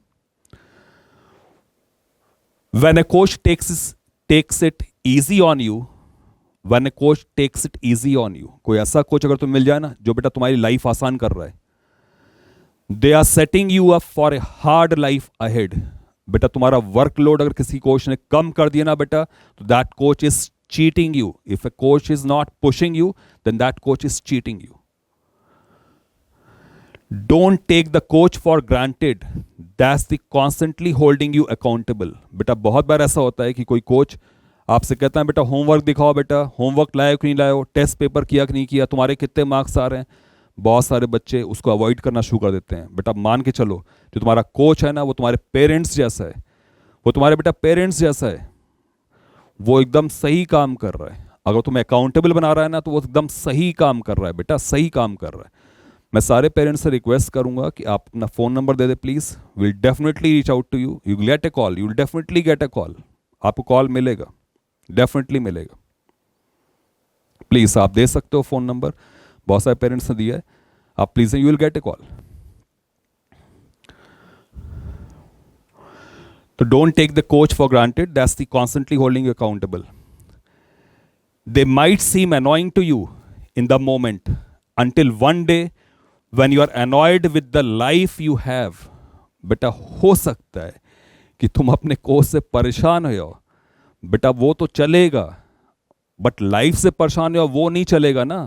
When a coach takes it easy on you, when a coach takes it easy on you, कोई ऐसा कोच अगर तुम्हें मिल जाए ना जो बेटा तुम्हारी लाइफ आसान कर रहा है, they are setting you up for a hard life ahead। बेटा तुम्हारा वर्कलोड अगर किसी कोच ने कम कर दिया ना बेटा, तो that coach is cheating you. If a coach is not pushing you, then that coach is cheating you. Don't take the coach for granted, that's the constantly holding you accountable। बेटा बहुत बार ऐसा होता है कि कोई कोच आपसे कहता है बेटा होमवर्क दिखाओ, बेटा होमवर्क लाए कि नहीं लाए, टेस्ट पेपर किया कि नहीं किया, तुम्हारे कितने मार्क्स आ रहे हैं। बहुत सारे बच्चे उसको अवॉइड करना शुरू कर देते हैं। बेटा मान के चलो जो तुम्हारा कोच है ना, वो तुम्हारे पेरेंट्स जैसा है, वो तुम्हारे बेटा पेरेंट्स जैसा है, वो एकदम सही काम कर रहा है। अगर तुम्हें अकाउंटेबल बना रहा है ना, तो वो एकदम सही काम कर रहा है बेटा, सही काम कर रहा है। मैं सारे पेरेंट्स से रिक्वेस्ट करूंगा कि आप अपना फ़ोन नंबर दे दे please, will definitely reach out to you, you get a call, you will definitely get a call, आपको कॉल मिलेगा, डेफिनेटली मिलेगा। प्लीज़ आप दे सकते हो फ़ोन नंबर, बहुत सारे पेरेंट्स ने दिया है, आप please you will get a call. तो don't take the coach for granted, that's the constantly holding you accountable. They might seem annoying to you in the moment until one day when you are annoyed with the life you have। बेटा हो सकता है कि तुम अपने coach से परेशान हो, बेटा वो तो चलेगा, बट लाइफ से परेशान हो वो नहीं चलेगा ना।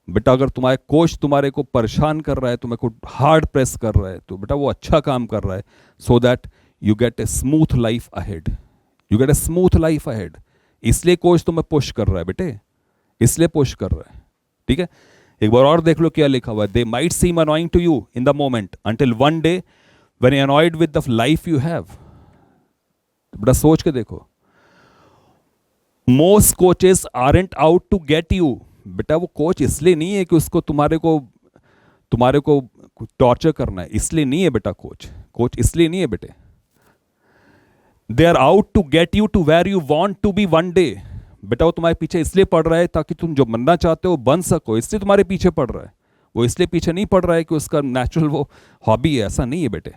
बेटा अगर तुम्हारे कोच तुम्हारे को परेशान कर रहा है, तुम्हें को हार्ड प्रेस कर रहा है, तो बेटा वो अच्छा काम कर रहा है, so that you get a smooth life ahead, you get a smooth life ahead. इसलिए कोच तुम्हें पुश कर रहा है बेटे, इसलिए पुश कर रहा है, ठीक है। एक बार और देख लो क्या लिखा हुआ है, they might seem annoying to you in the moment until one day when you annoyed with the life you have. बड़ा सोच के देखो, most coaches aren't out to get you. बेटा वो कोच इसलिए नहीं है कि उसको तुम्हारे को टॉर्चर करना है, इसलिए नहीं है बेटा। कोच इसलिए नहीं है बेटे। They are out to get you to where you want to be one day. बेटा वो तुम्हारे पीछे इसलिए पड़ रहा है ताकि तुम जो बनना चाहते हो बन सको, इसलिए तुम्हारे पीछे पड़ रहा है। वो इसलिए पीछे नहीं पड़ रहा है कि उसका नेचुरल वो हॉबी है, ऐसा नहीं है बेटे।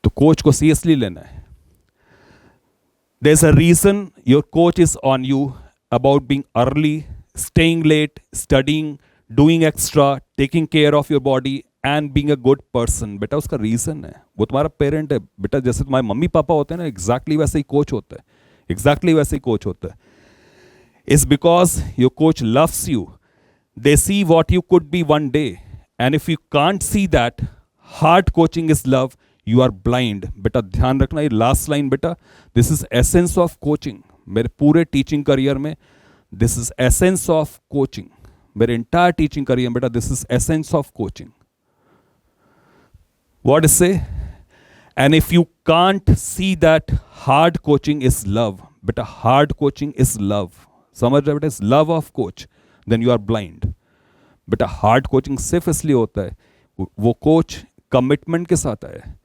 तो कोच को सीरियसली लेना है। There is a reason your coach is on you about being early, staying late, studying, doing extra, taking care of your body and being a good person. बेटा उसका रीजन है, वो तुम्हारा पेरेंट है बेटा। जैसे तुम्हारे मम्मी पापा होते हैं ना, एग्जैक्टली वैसे ही कोच होता है, एग्जैक्टली वैसे ही कोच होता है। is because your coach loves you. They see what you could be one day. And if you can't see that, hard coaching is love, you are blind. बेटा ध्यान रखना, ये लास्ट लाइन बेटा, this is essence of coaching. मेरे पूरे teaching career में this is essence of coaching. मेरे entire teaching career में बेटा this is essence of coaching. What is say? And if you can't see that hard coaching is love, बेटा hard coaching is love. समझ रहे बेटा, is love of coach, then you are blind. बेटा hard coaching सिर्फ इसलिए होता है, वो कोच कमिटमेंट के साथ आया है,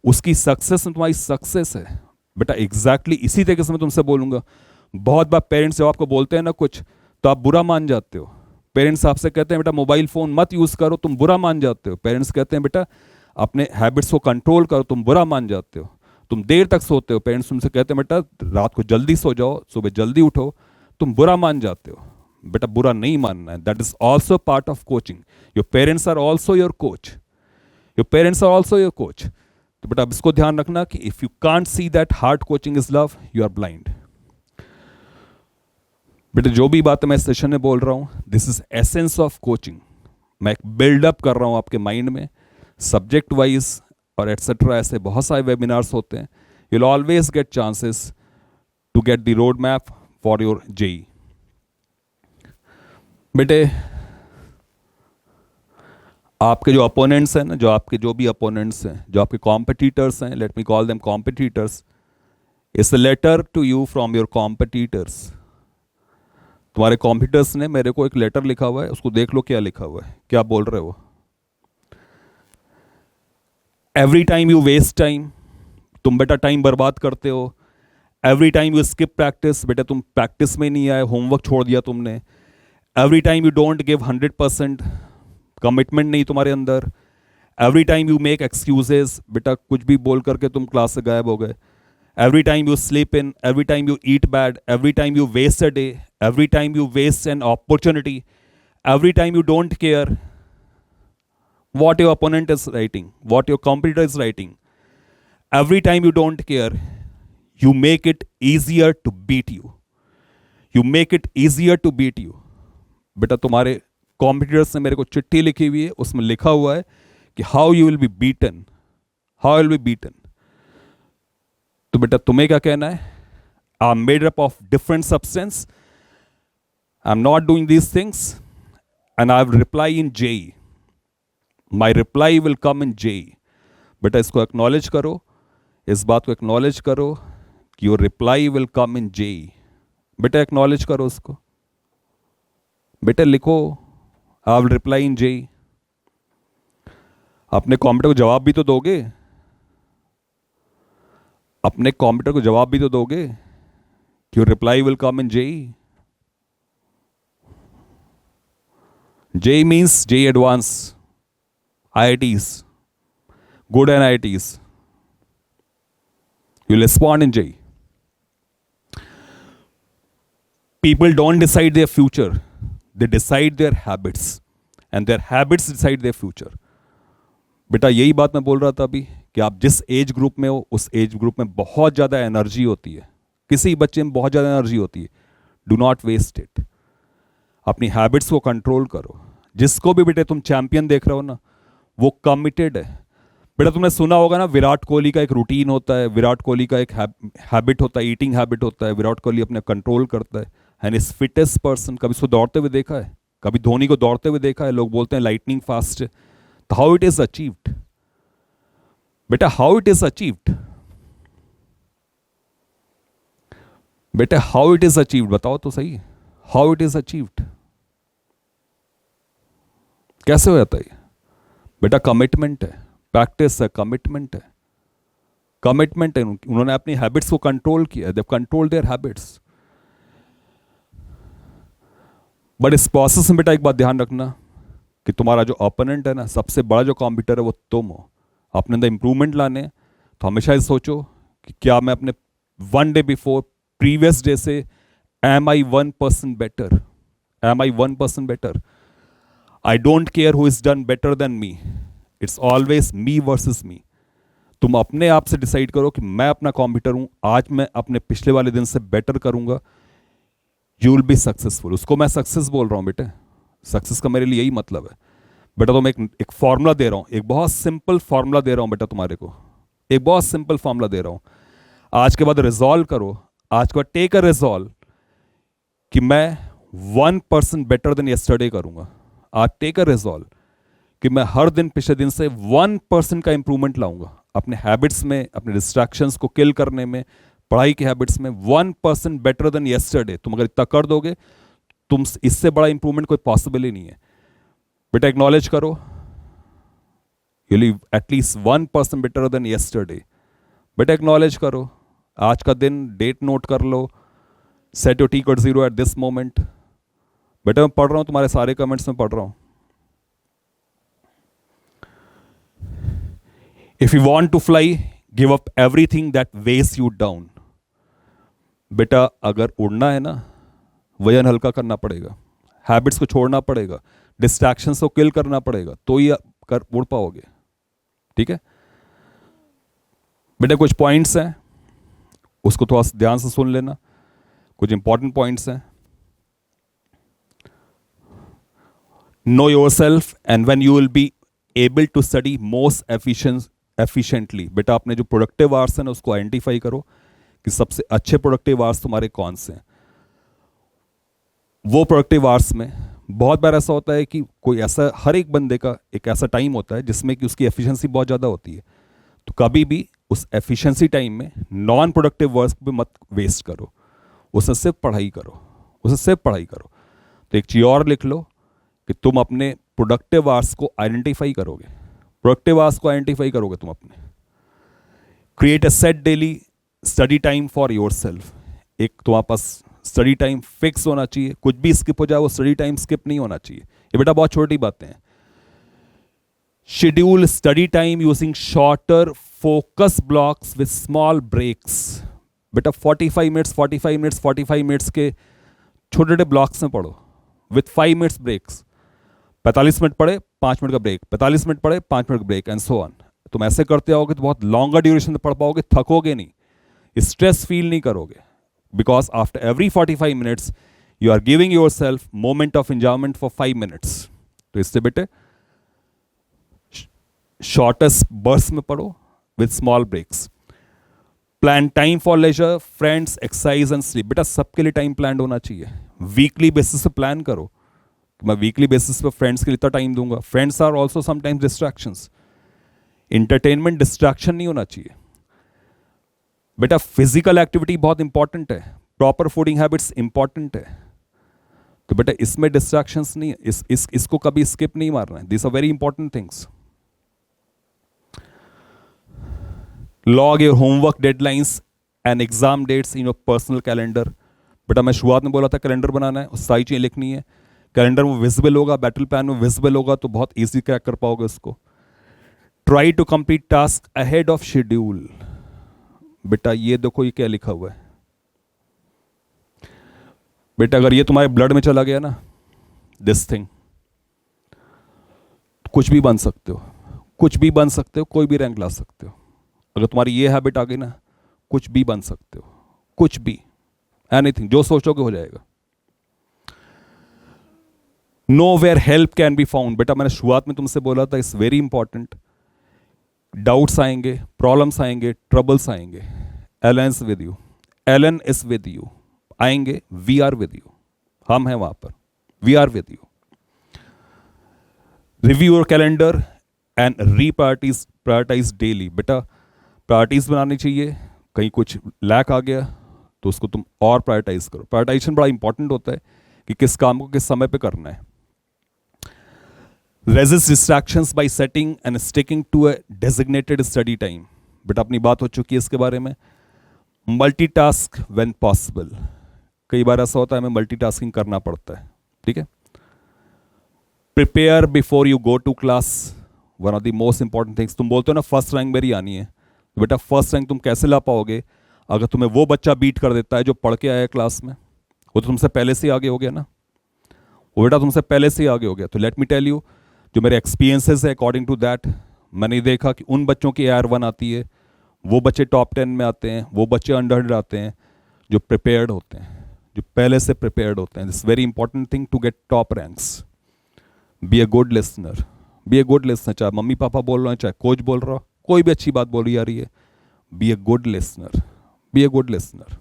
उसकी सक्सेस में तुम्हारी सक्सेस है. बेटा एग्जैक्टली इसी तरीके से मैं तुमसे बोलूँगा. बहुत बार पेरेंट्स जब आपको बोलते हैं ना कुछ, तो आप बुरा मान जाते हो. पेरेंट्स आपसे कहते हैं बेटा मोबाइल फ़ोन मत यूज़ करो, तुम बुरा मान जाते हो. पेरेंट्स कहते हैं बेटा अपने हैबिट्स को कंट्रोल करो, तुम बुरा मान जाते हो. तुम देर तक सोते हो, पेरेंट्स तुमसे कहते हैं बेटा रात को जल्दी सो जाओ, सुबह जल्दी उठो, तुम बुरा मान जाते हो. बेटा बुरा नहीं मानना है. That is also part of coaching. Your parents are also your coach. Your parents are also your coach. तो बेटा अब इसको ध्यान रखना कि if you can't see that hard coaching is love, you are blind. बेटा जो भी बात मैं सेशन में बोल रहा हूँ, this is essence of coaching. मैं एक बिल्डअप कर रहा हूँ आपके माइंड में, सब्जेक्ट वाइज और एटसेट्रा. ऐसे बहुत सारे वेबिनार्स होते हैं. You will always get chances to get the road map for your JEE. बेटे आपके जो अपोनेंट्स हैं ना, जो आपके जो भी अपोनेंट्स हैं, जो आपके कॉम्पिटिटर्स हैं, let me call them competitors, it's a letter to you from your competitors. तुम्हारे कॉम्पिटिटर्स ने मेरे को एक लेटर लिखा हुआ है, उसको देख लो क्या लिखा हुआ है, क्या बोल रहे हो. Every time you waste time, तुम बेटा टाइम बर्बाद करते हो. Every time you skip practice, बेटा तुम प्रैक्टिस में नहीं आए, होमवर्क छोड़ दिया तुमने. Every time you don't give 100%, commitment नहीं तुम्हारे अंदर. Every time you make excuses, बेटा कुछ भी बोल करके तुम क्लास से गायब हो गए. Every time you sleep in, every time you eat bad, every time you waste a day, every time you waste an opportunity, every time you don't care what your opponent is writing, what your competitor is writing. Every time you don't care, you make it easier to beat you. You make it easier to beat you. बेटा तुम्हारे competitors ने मेरे को चिट्ठी लिखी हुई है, उसमें लिखा हुआ है कि how you will be beaten, how will be beaten. तो बेटा तुम्हें क्या कहना है, I am made up of different substance, I am not doing these things and I will reply in JEE. My reply will come in JEE. बेटा इसको acknowledge करो, इस बात को एक्नॉलेज करो कि your reply will come in JEE. बेटा acknowledge करो उसको. बेटा लिखो आई विल रिप्लाई इन JEE. अपने कॉम्पिटिटर को जवाब भी तो दोगे, अपने कॉम्पिटिटर को जवाब भी तो दोगे कि your reply will come in JEE. JEE means JEE Advance. IITs, good IITs, you'll respond in JEE. People don't decide their future, they decide their habits, and their habits decide their future. बेटा यही बात मैं बोल रहा था अभी कि आप जिस एज ग्रुप में हो, उस एज ग्रुप में बहुत ज़्यादा एनर्जी होती है, किसी बच्चे में बहुत ज़्यादा एनर्जी होती है. Do not waste it. अपनी हैबिट्स को कंट्रोल करो. जिसको भी बेटे तुम चैंपियन देख रहे हो ना, वो कमिटेड है. बेटा तुमने सुना होगा ना, विराट कोहली का एक रूटीन होता है, विराट कोहली का एक हैबिट होता है, ईटिंग हैबिट होता है. विराट कोहली अपने कंट्रोल करता है एंड इज फिटेस्ट पर्सन. कभी इसको दौड़ते हुए देखा है, कभी धोनी को दौड़ते हुए देखा है. लोग बोलते हैं लाइटनिंग फास्ट है. तो हाउ इट इज अचीव्ड बेटा, हाउ इट इज अचीव्ड बेटा, हाउ इट इज अचीव्ड बताओ तो सही. हाउ इट इज अचीव्ड, कैसे हो जाता है बेटा? कमिटमेंट है, प्रैक्टिस है, कमिटमेंट है, कमिटमेंट है. उन्होंने अपनी हैबिट्स को कंट्रोल किया, they control their habits. But इस प्रोसेस में बेटा एक बात ध्यान रखना कि तुम्हारा जो ओपोनेंट है ना, सबसे बड़ा जो कॉम्पिटिटर है वो तुम हो. अपने अंदर इंप्रूवमेंट लाने तो हमेशा ये सोचो कि क्या मैं अपने one day before previous day से am I 1% better, am I 1% better. I don't care who is done better than me. It's always me versus me. तुम अपने आप से डिसाइड करो कि मैं अपना कॉम्पिटिटर हूं, आज मैं अपने पिछले वाले दिन से बेटर करूंगा. You will be successful. उसको मैं सक्सेस बोल रहा हूँ बेटे, सक्सेस का मेरे लिए यही मतलब है। बेटा तो मैं एक फॉर्मूला दे रहा हूँ, एक बहुत सिंपल फॉर्मूला दे रहा हूँ बेटा तुम्हारे को, एक बहुत सिंपल फॉर्मूला दे रहा हूँ। आज के बाद रिजॉल्व करो, आज के बाद टेक अ रिजॉल्व कि मैं 1% बेटर देन यस्टरडे करूँगा। आज टेक अ रिजॉल्व कि मैं हर दिन पिछले दिन से 1% का इंप्रूवमेंट लाऊंगा अपने हैबिट्स में, अपने डिस्ट्रैक्शंस को किल करने में, पढ़ाई के हैबिट्स में 1% बेटर देन यस्टरडे। तुम अगर इतना कर दोगे, तुम इससे बड़ा इंप्रूवमेंट कोई पॉसिबल ही नहीं है। बेटा एक्नॉलेज करो, you live at least 1% better than yesterday. बेटा एक्नॉलेज करो, आज का दिन डेट नोट कर लो, set your T equal 0 at this moment. बेटा मैं पढ़ रहा हूं, तुम्हारे सारे कमेंट्स में पढ़ रहा हूं। If you want to fly, give up everything that weighs you down. बेटा अगर उड़ना है ना, वजन हल्का करना पड़ेगा, हैबिट्स को छोड़ना पड़ेगा, डिस्ट्रैक्शंस को किल करना पड़ेगा, तो ही उड़ पाओगे। ठीक है बेटा, कुछ पॉइंट्स हैं, उसको थोड़ा ध्यान से सुन लेना, कुछ इंपॉर्टेंट पॉइंट्स हैं। Know yourself and when you will be able to study most efficiently. बेटा अपने जो प्रोडक्टिव आवर्स हैं ना, उसको आइडेंटिफाई करो कि सबसे अच्छे प्रोडक्टिव आवर्स तुम्हारे कौन से हैं। वो प्रोडक्टिव आवर्स में बहुत बार ऐसा होता है कि कोई ऐसा, हर एक बंदे का एक ऐसा टाइम होता है जिसमें कि उसकी एफिशिएंसी बहुत ज़्यादा होती है। तो कभी भी उस एफिशिएंसी टाइम में नॉन प्रोडक्टिव वर्क पे मत वेस्ट करो, उससे सिर्फ पढ़ाई करो, उससे सिर्फ पढ़ाई करो। तो एक चीज़ और लिख लो कि तुम अपने प्रोडक्टिव आवर्स को आइडेंटिफाई करोगे, प्रोडक्टिव आवर्स को आइडेंटिफाई करोगे तुम अपने। Create a set daily study time for yourself. एक तुम्हारे पास स्टडी टाइम फिक्स होना चाहिए, कुछ भी स्किप हो जाए वो स्टडी टाइम स्किप नहीं होना चाहिए। ये बेटा बहुत छोटी बातें हैं। Schedule study time using shorter focus blocks with small breaks. बेटा 45 मिनट्स के छोटे छोटे ब्लॉक्स में पढ़ो विथ 5 मिनट्स ब्रेक्स। 45 मिनट पढ़े, 5 मिनट का ब्रेक, 45 मिनट पढ़े, 5 मिनट का ब्रेक, एंड सो ऑन। तुम ऐसे करते आओगे तो बहुत लॉन्गर ड्यूरेशन में पढ़ पाओगे, थकोगे नहीं, स्ट्रेस फील नहीं करोगे, because after every 45 minutes you are giving yourself moment of enjoyment for 5 minutes। तो इससे बेटे शॉर्टेस्ट बर्स्ट में पढ़ो with small breaks। Plan time for leisure, friends, exercise and sleep. बेटा सबके लिए टाइम प्लान होना चाहिए। वीकली बेसिस पे प्लान करो, मैं वीकली बेसिस पे फ्रेंड्स के लिए इतना टाइम दूंगा। Friends are also sometimes distractions, entertainment distraction नहीं होना चाहिए। बेटा फिजिकल एक्टिविटी बहुत इंपॉर्टेंट है, प्रॉपर फूडिंग हैबिट्स इंपॉर्टेंट है। तो बेटा इसमें डिस्ट्रैक्शंस नहीं है, इसको कभी स्किप नहीं मारना है। This are very important things. Log your homework deadlines and exam dates in your personal calendar. बेटा मैं शुरुआत में बोला था कैलेंडर बनाना है, सारी चीज़ें लिखनी है। कैलेंडर में विजिबल होगा, बैटल प्लान में विजिबल होगा, तो बहुत ईजी क्रैक कर पाओगे उसको। Try to complete task ahead of schedule. बेटा ये देखो ये क्या लिखा हुआ है। बेटा अगर ये तुम्हारे ब्लड में चला गया ना, दिस थिंग, कुछ भी बन सकते हो, कुछ भी बन सकते हो, कोई भी रैंक ला सकते हो। अगर तुम्हारी ये हैबिट आ गई ना, कुछ भी बन सकते हो, कुछ भी, एनीथिंग, जो सोचोगे हो जाएगा। Nowhere help can be found. बेटा मैंने शुरुआत में तुमसे बोला था, इट्स वेरी इंपॉर्टेंट। डाउट्स आएंगे, प्रॉब्लम्स आएंगे, ट्रबल्स आएंगे, Allen is with you, Allen is with you आएंगे, वी आर विद यू, हम हैं वहां पर, we are with you. Review your calendar and prioritize daily. बेटा प्रायोरिटीज बनानी चाहिए, कहीं कुछ लैक आ गया तो उसको तुम और प्रायोरिटाइज करो। प्रायोरिटाइजेशन बड़ा इंपॉर्टेंट होता है कि किस काम को किस समय पे करना है। Resist distractions by setting and sticking to a designated study time। बेटा अपनी बात हो चुकी है इसके बारे में। Multitask when possible। कई बार ऐसा होता है हमें मल्टीटास्किंग करना पड़ता है, ठीक है। Prepare before you go to class। One of the most important things। तुम बोलते हो ना फर्स्ट रैंक मेरी आनी है, तो बेटा फर्स्ट रैंक तुम कैसे ला पाओगे अगर तुम्हें वो बच्चा बीट कर देता है जो पढ़ के आया क्लास में। वो तो तुमसे पहले से आगे हो गया ना, वो बेटा तुमसे पहले से आगे हो गया। तो लेट मी टेल यू, जो मेरे एक्सपीरियंसेस है अकॉर्डिंग टू दैट, मैंने देखा कि उन बच्चों की AR1 आती है, वो बच्चे टॉप 10 में आते हैं, वो बच्चे अंडर 100 आते हैं जो प्रिपेयर्ड होते हैं, जो पहले से प्रिपेयर्ड होते हैं. This very important thing to get top ranks. Be a good listener. Be a good listener. चाहे मम्मी पापा बोल रहे हैं, चाहे कोच बोल रहा हो, कोई भी अच्छी बात बोली जा रही है, be a good listener. Be a good listener.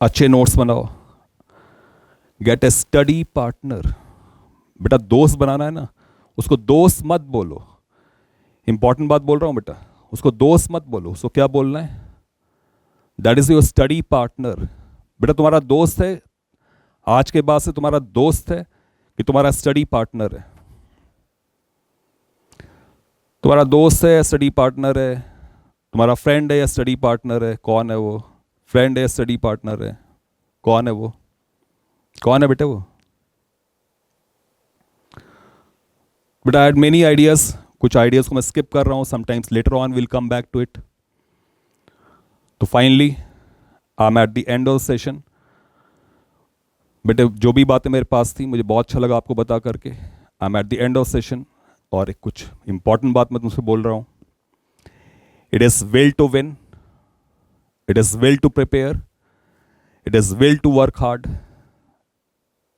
अच्छे नोट्स बनाओ. Get a study partner. बेटा दोस्त बनाना है ना, उसको दोस्त मत बोलो. इंपॉर्टेंट बात बोल रहा हूं बेटा, उसको दोस्त मत बोलो. उसको क्या बोलना है? That is your study partner. बेटा तुम्हारा दोस्त है, आज के बाद से तुम्हारा दोस्त है कि तुम्हारा स्टडी पार्टनर है? तुम्हारा दोस्त है या स्टडी पार्टनर है? तुम्हारा फ्रेंड है या स्टडी पार्टनर है? कौन है वो? फ्रेंड है या स्टडी पार्टनर है? कौन है वो? कौन है बेटे वो? बेटा आई हैड मेनी आइडियाज. कुछ आइडियाज को मैं स्किप कर रहा हूं. Sometimes later on will come back to it. तो finally I am at the end of session. बेटे जो भी बातें मेरे पास थी, मुझे बहुत अच्छा लगा आपको बता करके. आई am at the end of session. और एक कुछ इंपॉर्टेंट बात मैं तुमसे बोल रहा हूं. It is will to win. It is will to prepare. It is will to work hard.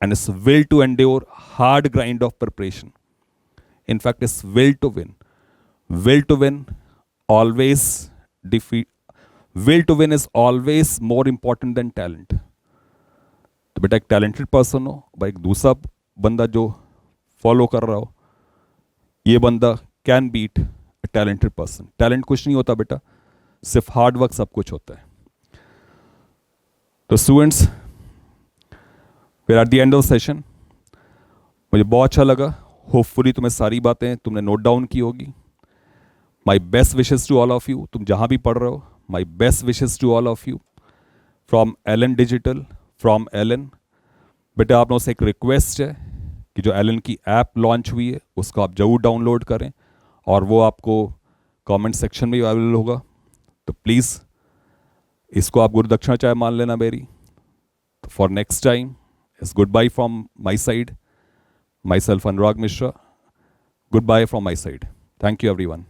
And it's will to endure hard grind of preparation. In fact, it's will to win. Will to win always defeat. Will to win is always more important than talent. तो बेटा एक talented person हो, भाई एक दूसरा बंदा जो follow कर रहा हो, ये बंदा can beat a talented person. Talent कुछ नहीं होता बेटा, सिर्फ हार्ड वर्क सब कुछ होता है. तो स्टूडेंट्स, फिर eight the end of session मुझे बहुत अच्छा लगा. होपफुली तुम्हें सारी बातें तुमने नोट डाउन की होगी. My best wishes to all of you. तुम जहाँ भी पढ़ रहे हो, my best wishes to all of you from Allen digital, from Allen. बेटा आप लोगों से एक रिक्वेस्ट है कि जो एलन की ऐप लॉन्च हुई है उसको आप जरूर डाउनलोड करें, और वो आपको कमेंट सेक्शन में अवेलेबल होगा. तो प्लीज़ इसको आप गुरुदक्षिणा चाहे मान लेना मेरी. तो for next time, it's goodbye from my side. Myself, Anurag Mishra. Goodbye from my side. Thank you, everyone.